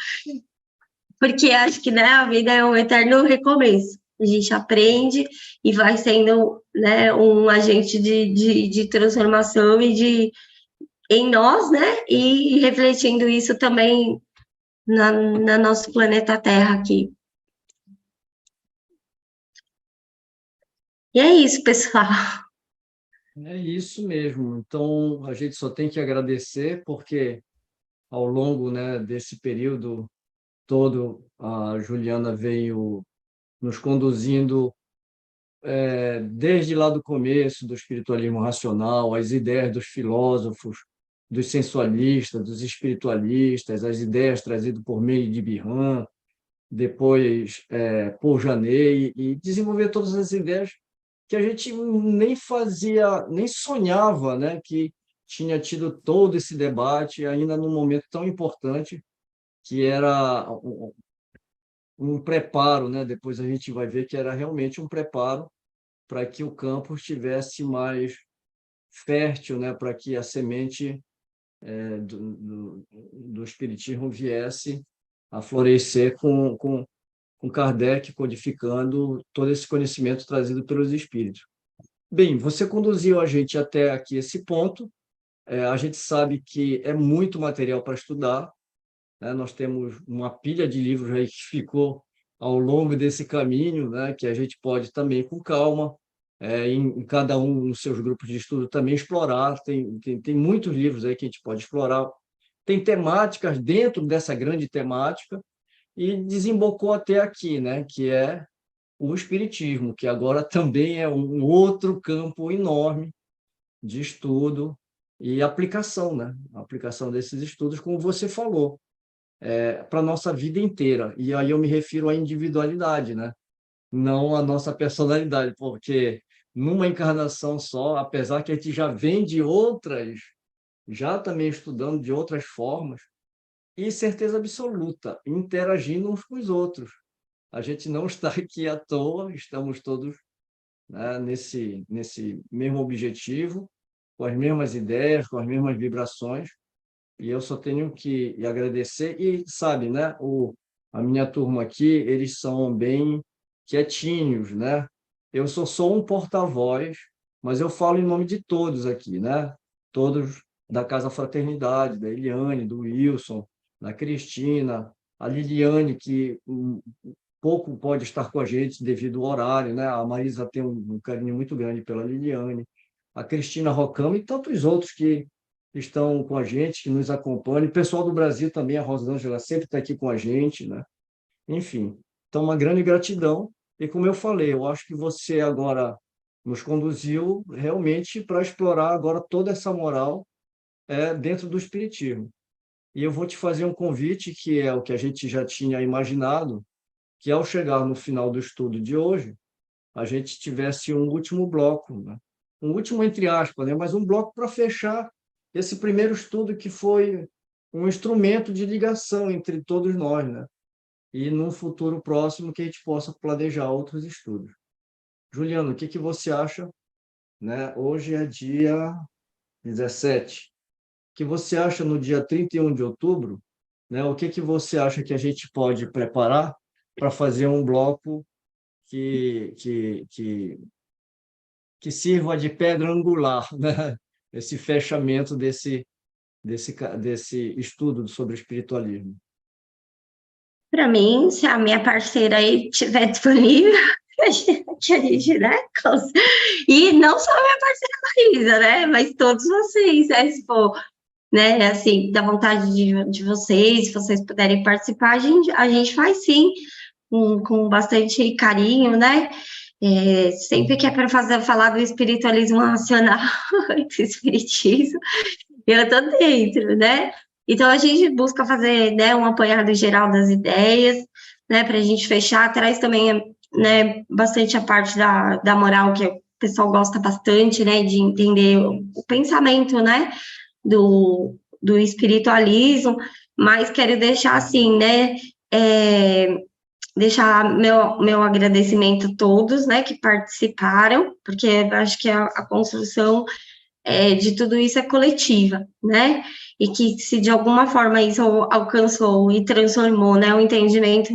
Porque acho que, né, a vida é um eterno recomeço. A gente aprende e vai sendo, né, um agente de transformação em nós, né, e refletindo isso também na nosso planeta Terra aqui. E é isso, pessoal. É isso mesmo. Então, a gente só tem que agradecer, porque ao longo, né, desse período todo, a Juliana veio nos conduzindo desde lá do começo do espiritualismo racional, as ideias dos filósofos, dos sensualistas, dos espiritualistas, as ideias trazidas por meio de Birhan, depois por Janet, e desenvolver todas as ideias que a gente nem fazia, nem sonhava, né, que tinha tido todo esse debate ainda num momento tão importante que era um preparo, né? Depois a gente vai ver que era realmente um preparo para que o campo estivesse mais fértil, né? Para que a semente do Espiritismo viesse a florescer com Kardec codificando todo esse conhecimento trazido pelos Espíritos. Bem, você conduziu a gente até aqui esse ponto. A gente sabe que é muito material para estudar, né? Nós temos uma pilha de livros aí que ficou ao longo desse caminho, né? Que a gente pode também, com calma, em cada um nos seus grupos de estudo, também explorar. Tem muitos livros aí que a gente pode explorar. Tem temáticas dentro dessa grande temática, e desembocou até aqui, né? Que é o espiritismo, que agora também é um outro campo enorme de estudo e aplicação, né? A aplicação desses estudos, como você falou, para a nossa vida inteira. E aí eu me refiro à individualidade, né? Não à nossa personalidade, porque numa encarnação só, apesar que a gente já vem de outras, já também estudando de outras formas, e certeza absoluta, interagindo uns com os outros. A gente não está aqui à toa, estamos todos, né, nesse mesmo objetivo, com as mesmas ideias, com as mesmas vibrações, e eu só tenho que agradecer. E, sabe, né, a minha turma aqui, eles são bem quietinhos, né? Eu sou só um porta-voz, mas eu falo em nome de todos aqui, né? Todos da Casa Fraternidade, da Eliane, do Wilson, da Cristina, a Liliane, que pouco pode estar com a gente devido ao horário, né? A Marisa tem um carinho muito grande pela Liliane, a Cristina Rocama e tantos outros que estão com a gente, que nos acompanham. O pessoal do Brasil também, a Rosângela sempre está aqui com a gente, né? Enfim, então uma grande gratidão. E como eu falei, eu acho que você agora nos conduziu realmente para explorar agora toda essa moral dentro do Espiritismo. E eu vou te fazer um convite, que é o que a gente já tinha imaginado, que ao chegar no final do estudo de hoje, a gente tivesse um último bloco, né? Um último entre aspas, né? Mas um bloco para fechar esse primeiro estudo que foi um instrumento de ligação entre todos nós, né? E num futuro próximo que a gente possa planejar outros estudos. Juliano, o que que você acha, né? Hoje é dia 17. O que você acha no dia 31 de outubro, né? O que que você acha que a gente pode preparar para fazer um bloco que sirva de pedra angular, né? Esse fechamento desse estudo sobre espiritualismo. Para mim, se a minha parceira aí estiver disponível, que a gente, né? E não só a minha parceira Marisa, né? Mas todos vocês, né? Se for, né? Assim, da vontade de vocês, se vocês puderem participar, a gente faz sim, com bastante carinho, né? Sempre que é para falar do espiritualismo racional, do espiritismo, eu tô dentro, né? Então, a gente busca fazer, né, um apanhado geral das ideias, né, para a gente fechar. Traz também, né, bastante a parte da moral, que o pessoal gosta bastante, né, de entender o pensamento, né, do espiritualismo, mas quero deixar assim, né, deixar meu agradecimento a todos, né, que participaram, porque eu acho que a construção de tudo isso é coletiva, né? E que se de alguma forma isso alcançou e transformou, né, o entendimento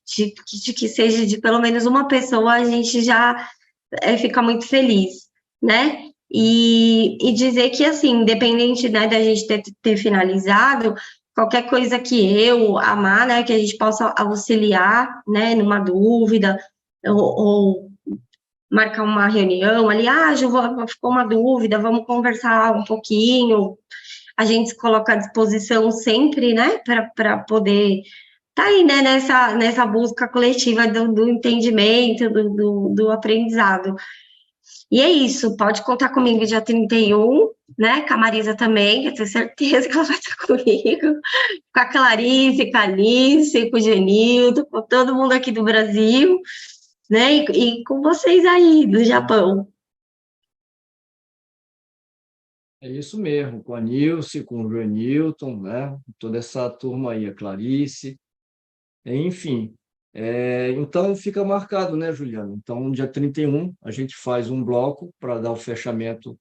de que seja de pelo menos uma pessoa, a gente já fica muito feliz, né? E dizer que, assim, independente, né, da gente ter finalizado, qualquer coisa que amar, né, que a gente possa auxiliar, né, numa dúvida, ou marcar uma reunião ali, Ju, ficou uma dúvida, vamos conversar um pouquinho, a gente se coloca à disposição sempre, né, para poder estar aí, né, nessa busca coletiva do entendimento, do aprendizado. E é isso, pode contar comigo dia 31, né, com a Marisa também, eu tenho certeza que ela vai estar comigo, com a Clarice, com a Alice, com o Genildo, com todo mundo aqui do Brasil, né, e com vocês aí do Japão. É isso mesmo, com a Nilce, com o Joanilton, né? Toda essa turma aí, a Clarice, enfim. Então, fica marcado, né, Juliano? Então, no dia 31, a gente faz um bloco para dar o fechamento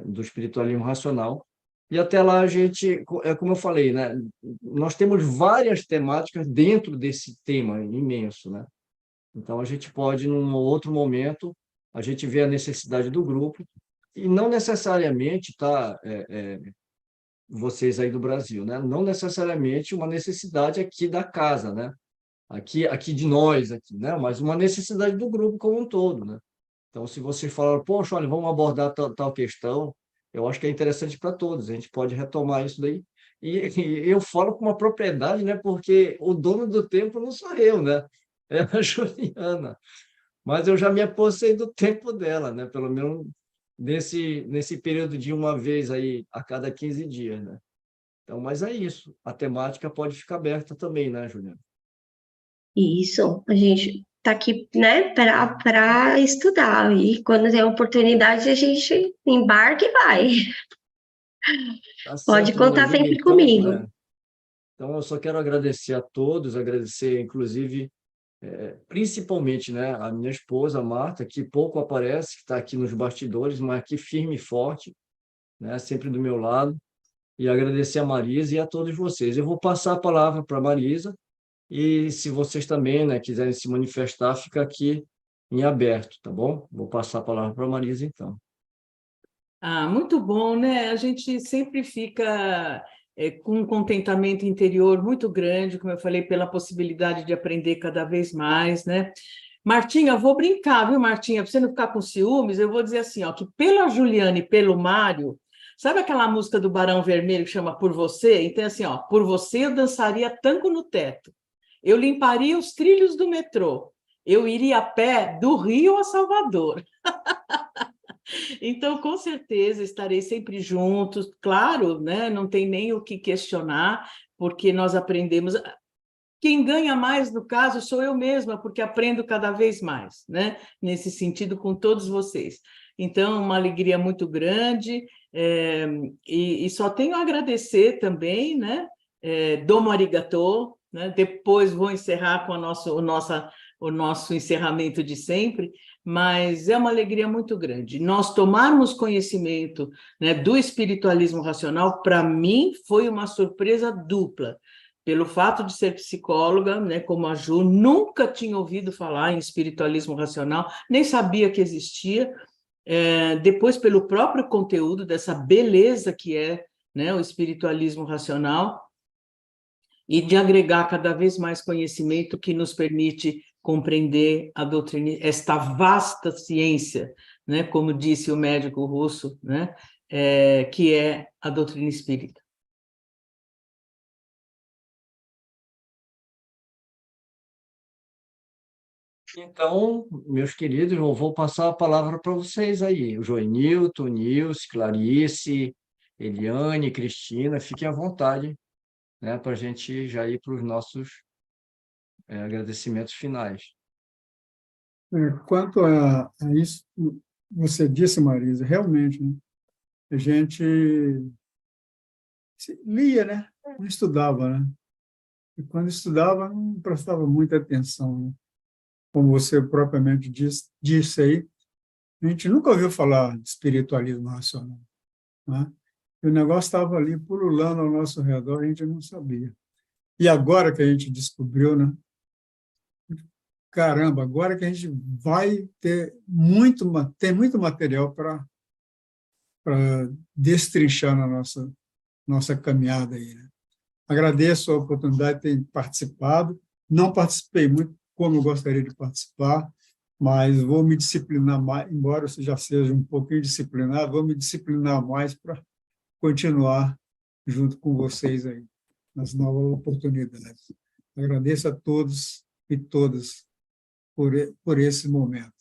do espiritualismo racional. E até lá a gente, como eu falei, né? Nós temos várias temáticas dentro desse tema imenso, né? Então, a gente pode, num outro momento, a gente ver a necessidade do grupo, e não necessariamente, tá, vocês aí do Brasil, né? Não necessariamente uma necessidade aqui da casa, né? Aqui de nós, aqui, né? Mas uma necessidade do grupo como um todo, né? Então, se vocês falaram, poxa, olha, vamos abordar tal questão, eu acho que é interessante para todos, a gente pode retomar isso daí. E eu falo com uma propriedade, né? Porque o dono do tempo não sou eu, né? É a Juliana. Mas eu já me apossei do tempo dela, né? Pelo menos nesse período de uma vez aí a cada 15 dias, né? Então, mas é isso. A temática pode ficar aberta também, né, Juliana? Isso, a gente está aqui, né, para estudar. E quando tem oportunidade, a gente embarca e vai. Tá Pode certo, minha contar amiga. sempre Então, comigo. então eu só quero agradecer a todos, agradecer, inclusive, principalmente, né, a minha esposa, Marta, que pouco aparece, que está aqui nos bastidores, mas aqui firme e forte, né, sempre do meu lado, e agradecer a Marisa e a todos vocês. Eu vou passar a palavra para a Marisa, e se vocês também, né, quiserem se manifestar, fica aqui em aberto, tá bom? Vou passar a palavra para a Marisa, então. Ah, muito bom, né? A gente sempre fica com um contentamento interior muito grande, como eu falei, pela possibilidade de aprender cada vez mais, né? Martinha, eu vou brincar, viu, Martinha? Para você não ficar com ciúmes, eu vou dizer assim, ó, que pela Juliana e pelo Mário, sabe aquela música do Barão Vermelho que chama Por Você? Então, assim, ó, por você eu dançaria tango no teto, eu limparia os trilhos do metrô, eu iria a pé do Rio a Salvador. Então, com certeza, estarei sempre juntos. Claro, né? Não tem nem o que questionar, porque nós aprendemos. Quem ganha mais, no caso, sou eu mesma, porque aprendo cada vez mais, né? Nesse sentido, com todos vocês. Então, uma alegria muito grande, e só tenho a agradecer também, né? Domo arigatô, né? Depois vou encerrar com o nosso encerramento de sempre, mas é uma alegria muito grande. Nós tomarmos conhecimento, né, do espiritualismo racional, para mim, foi uma surpresa dupla pelo fato de ser psicóloga, né, como a Ju, nunca tinha ouvido falar em espiritualismo racional, nem sabia que existia. Depois, pelo próprio conteúdo dessa beleza que é, né, o espiritualismo racional, e de agregar cada vez mais conhecimento que nos permite compreender a doutrina, esta vasta ciência, né, como disse o médico russo, né, que é a doutrina espírita. Então, meus queridos, eu vou passar a palavra para vocês aí. O Joenilton, Nilce, Clarice, Eliane, Cristina, fiquem à vontade, né, para a gente já ir para os nossos agradecimentos finais. Quanto a isso, você disse, Marisa, realmente, né, a gente lia, né? Não estudava, né? E quando estudava, não prestava muita atenção, né? Como você propriamente disse aí, a gente nunca ouviu falar de espiritualismo racional, né? E o negócio estava ali pululando ao nosso redor, a gente não sabia. E agora que a gente descobriu, né? Caramba, agora que a gente vai ter tem muito material para destrinchar na nossa caminhada aí, né? Agradeço a oportunidade de ter participado. Não participei muito como eu gostaria de participar, mas vou me disciplinar mais, embora eu já seja um pouquinho disciplinado, vou me disciplinar mais para continuar junto com vocês aí, nas novas oportunidades. Agradeço a todos e todas por esse momento.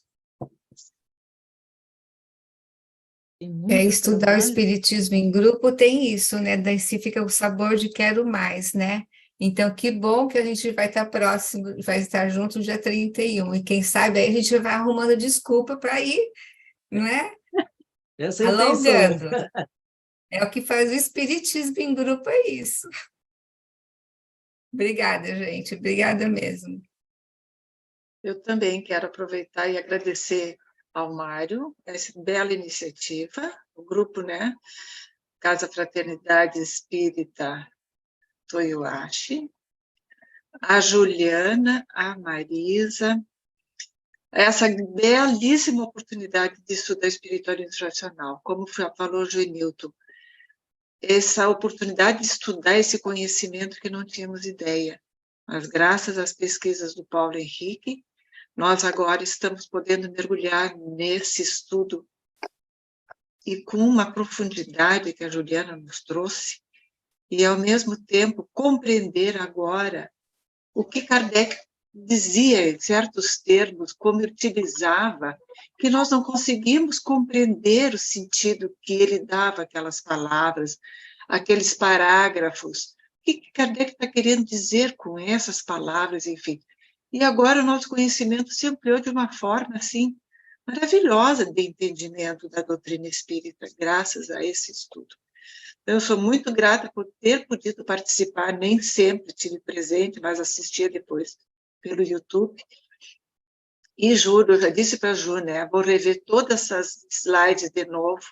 Estudar o espiritismo em grupo tem isso, né? Daí se fica o sabor de quero mais, né? Então, que bom que a gente vai estar próximo, vai estar junto dia 31. E quem sabe aí a gente vai arrumando desculpa para ir, não é? Essa é a intenção. Alongando. É o que faz o espiritismo em grupo, é isso. Obrigada, gente. Obrigada mesmo. Eu também quero aproveitar e agradecer ao Mário essa bela iniciativa, o grupo, né? Casa Fraternidade Espírita Toyohashi, a Juliana, a Marisa, essa belíssima oportunidade de estudar espiritualismo racional, como falou o Joenilton, essa oportunidade de estudar esse conhecimento que não tínhamos ideia, mas graças às pesquisas do Paulo Henrique, nós agora estamos podendo mergulhar nesse estudo e com uma profundidade que a Juliana nos trouxe, e, ao mesmo tempo, compreender agora o que Kardec dizia em certos termos, como utilizava, que nós não conseguimos compreender o sentido que ele dava àquelas palavras, aqueles parágrafos. O que Kardec está querendo dizer com essas palavras, enfim. E agora o nosso conhecimento se ampliou de uma forma, assim, maravilhosa de entendimento da doutrina espírita, graças a esse estudo. Então, eu sou muito grata por ter podido participar, nem sempre tive presente, mas assistia depois pelo YouTube. E juro, eu já disse para a Ju, né, vou rever todas essas slides de novo,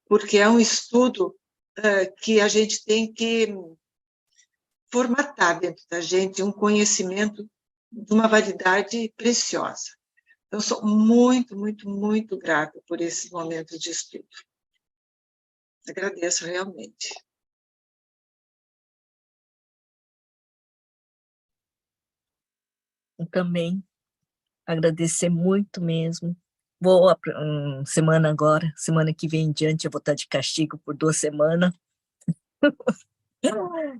porque é um estudo que a gente tem que formatar dentro da gente um conhecimento de uma validade preciosa. Eu sou muito, muito, muito grata por esse momento de estudo. Agradeço realmente. Eu também agradecer muito mesmo. Vou semana agora, semana que vem em diante eu vou estar de castigo por 2 semanas.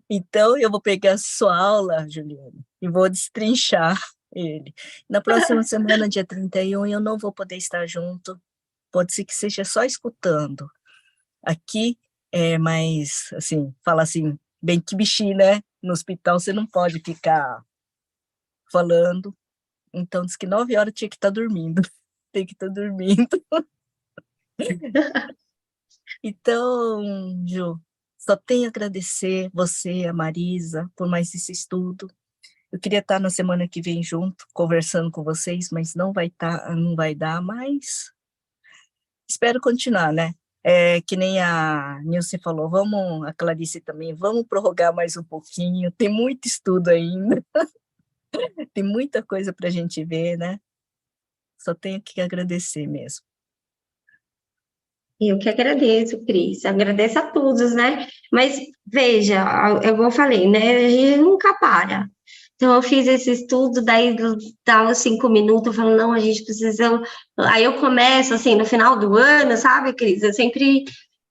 Então eu vou pegar a sua aula, Juliana, e vou destrinchar ele. Na próxima semana, dia 31, eu não vou poder estar junto. Pode ser que seja só escutando. Aqui é mais, assim, fala assim, bem que bichinho, né? No hospital você não pode ficar falando. Então, diz que 9 horas tinha que estar dormindo. Tem que estar dormindo. Então, Ju, só tenho a agradecer você, a Marisa, por mais esse estudo. Eu queria estar na semana que vem junto, conversando com vocês, mas não vai dar, mas espero continuar, né? Que nem a Nilce falou, a Clarice também, vamos prorrogar mais um pouquinho, tem muito estudo ainda, tem muita coisa para a gente ver, né? Só tenho que agradecer mesmo. Eu que agradeço, Cris. Agradeço a todos, né? Mas veja, eu como eu falei, né? A gente nunca para. Então, eu fiz esse estudo, daí dá uns 5 minutos, eu falo, não, a gente precisa. Aí eu começo, assim, no final do ano, sabe, Cris? Eu sempre.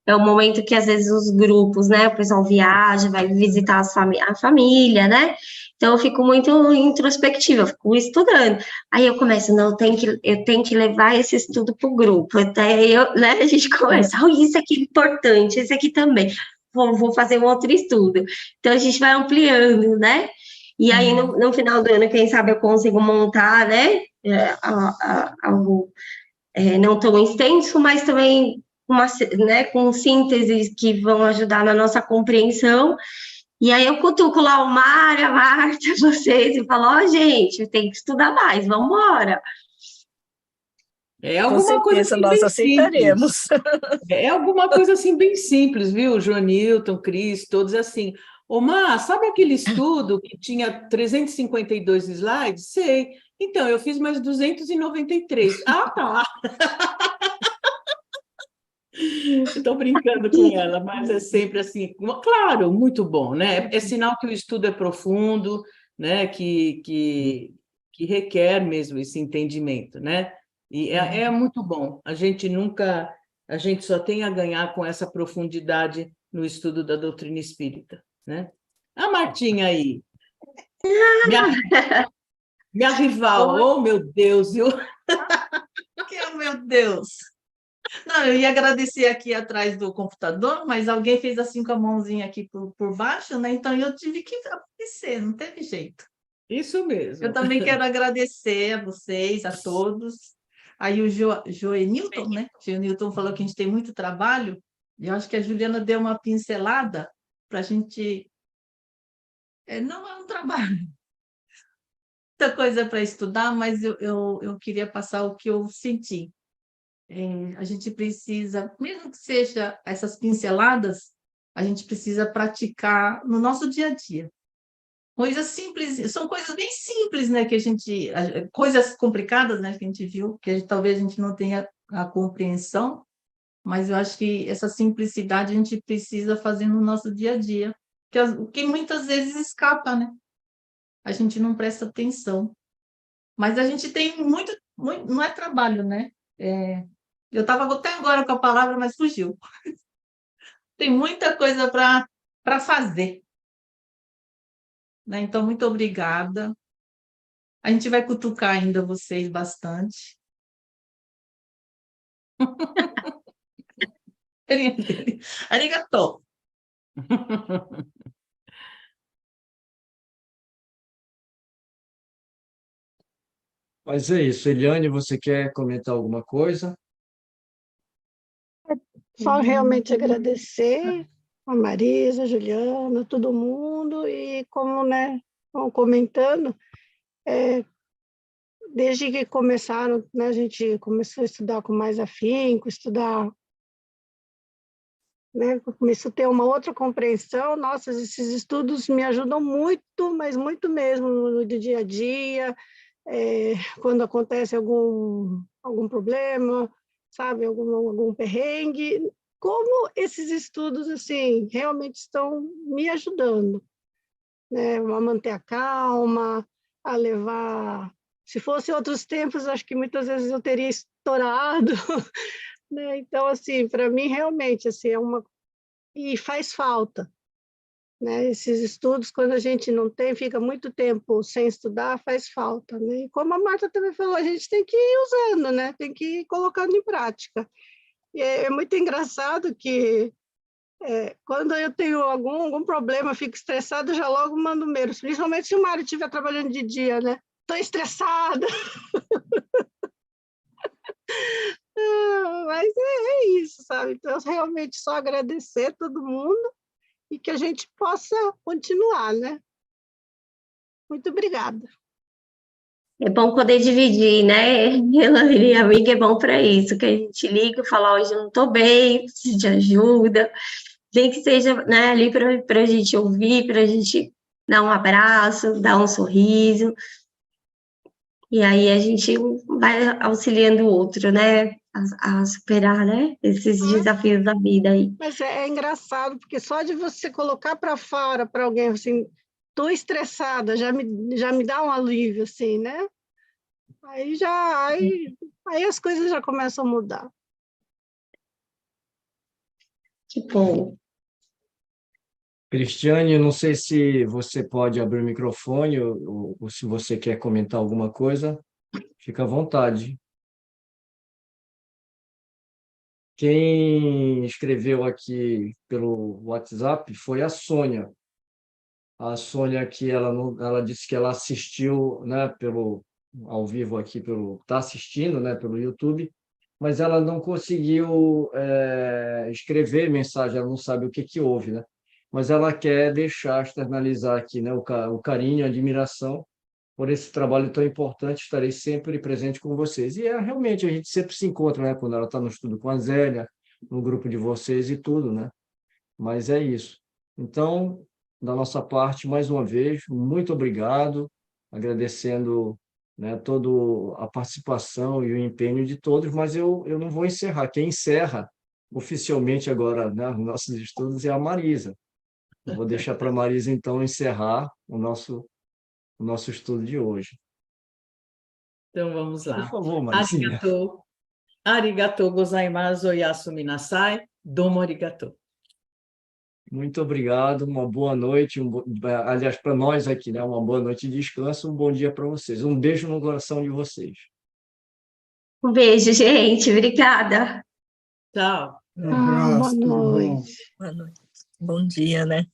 É o momento que, às vezes, os grupos, né? O pessoal viaja, vai visitar a família, né? Então, eu fico muito introspectiva, eu fico estudando. Aí eu começo, não, eu tenho que levar esse estudo para o grupo. Até né, a gente começa, oh, isso aqui é importante, esse aqui também. Vou fazer um outro estudo. Então, a gente vai ampliando, né? E aí, no final do ano, quem sabe eu consigo montar, né? Algo não tão extenso, mas também com sínteses que vão ajudar na nossa compreensão. E aí eu cutuco lá o Mário, a Marta, vocês, e falo, ó, gente, tem que estudar mais, vamos embora. É Com alguma coisa certeza assim nós bem aceitaremos. simples. É alguma coisa assim bem simples, viu? Joanilton, Cris, todos assim. Ô, Má, sabe aquele estudo que tinha 352 slides? Sei. Então, eu fiz mais 293. Ah, tá. Estou brincando com ela, mas é sempre assim. Claro, muito bom, né? É sinal que o estudo é profundo, né? Que requer mesmo esse entendimento, né? E é muito bom. A gente só tem a ganhar com essa profundidade no estudo da doutrina espírita, né? A Martinha aí, minha rival, oh meu Deus, viu? Meu Deus! Não, eu ia agradecer aqui atrás do computador, mas alguém fez assim com a mãozinha aqui por baixo, né? Então eu tive que aparecer, não teve jeito. Isso mesmo. Eu também quero agradecer a vocês, a todos. Aí o Joenilton, né? Joenilton falou que a gente tem muito trabalho, e eu acho que a Juliana deu uma pincelada para a gente. Não é um trabalho, muita coisa para estudar, mas eu queria passar o que eu senti. A gente precisa, mesmo que seja essas pinceladas, a gente precisa praticar no nosso dia a dia. Coisas simples, são coisas bem simples, né, que coisas complicadas, né, que a gente viu, talvez a gente não tenha a compreensão, mas eu acho que essa simplicidade a gente precisa fazer no nosso dia a dia, que muitas vezes escapa, né? A gente não presta atenção. Mas a gente tem muito não é trabalho, né? Eu estava até agora com a palavra, mas fugiu. Tem muita coisa para para fazer. Né? Então, muito obrigada. A gente vai cutucar ainda vocês bastante. Arigatou. Mas é isso. Eliane, você quer comentar alguma coisa? Só realmente agradecer a Marisa, a Juliana, todo mundo, e como, né, vão comentando, desde que começaram, né, a gente começou a estudar com mais afinco, estudar, né, começou a ter uma outra compreensão. Nossa, esses estudos me ajudam muito, mas muito mesmo no dia a dia, quando acontece algum problema, sabe, algum perrengue, como esses estudos, assim, realmente estão me ajudando, né, a manter a calma, a levar... Se fosse outros tempos, acho que muitas vezes eu teria estourado, né? Então, assim, para mim, realmente, assim, E faz falta, né? Esses estudos, quando a gente não tem, fica muito tempo sem estudar, faz falta, né? E como a Marta também falou, a gente tem que ir usando, né? Tem que ir colocando em prática. E é muito engraçado que quando eu tenho algum problema, fico estressada, já logo mando e-mail, principalmente se o Mário estiver trabalhando de dia, né? Estou estressada. Mas é isso, sabe? Então, realmente só agradecer a todo mundo e que a gente possa continuar, né? Muito obrigada. É bom poder dividir, né? Elaine e amiga, é bom para isso, que a gente liga e fala, hoje eu não estou bem, preciso de ajuda, nem que seja, né, ali para a gente ouvir, para a gente dar um abraço, dar um sorriso, e aí a gente vai auxiliando o outro, né? A superar, né? Esses desafios da vida aí. Mas é engraçado, porque só de você colocar para fora para alguém assim, estou estressada, já me dá um alívio, assim, né? Aí as coisas já começam a mudar. Que bom. Cristiane, não sei se você pode abrir o microfone ou se você quer comentar alguma coisa, fica à vontade. Quem escreveu aqui pelo WhatsApp foi a Sônia. A Sônia que ela disse que ela assistiu, né, ao vivo aqui está assistindo, né, pelo YouTube, mas ela não conseguiu escrever mensagem, ela não sabe o que houve, né? Mas ela quer externalizar aqui, né, o carinho, a admiração por esse trabalho tão importante. Estarei sempre presente com vocês. E realmente a gente sempre se encontra, né, quando ela está no estudo com a Zélia, no grupo de vocês e tudo, né? Mas é isso. Então, da nossa parte, mais uma vez, muito obrigado, agradecendo, né, toda a participação e o empenho de todos, mas eu não vou encerrar. Quem encerra oficialmente agora, né, os nossos estudos é a Marisa. Eu vou deixar para a Marisa, então, encerrar o nosso estudo de hoje. Então, vamos lá. Por favor, Marizinha. Arigatou gozaimasu oyasu minasai. Domo arigatou. Muito obrigado, uma boa noite, aliás, para nós aqui, né, uma boa noite de descanso, um bom dia para vocês. Um beijo no coração de vocês. Um beijo, gente. Obrigada. Tchau. Um abraço, Boa tudo bom? noite. Boa noite. Bom dia, né?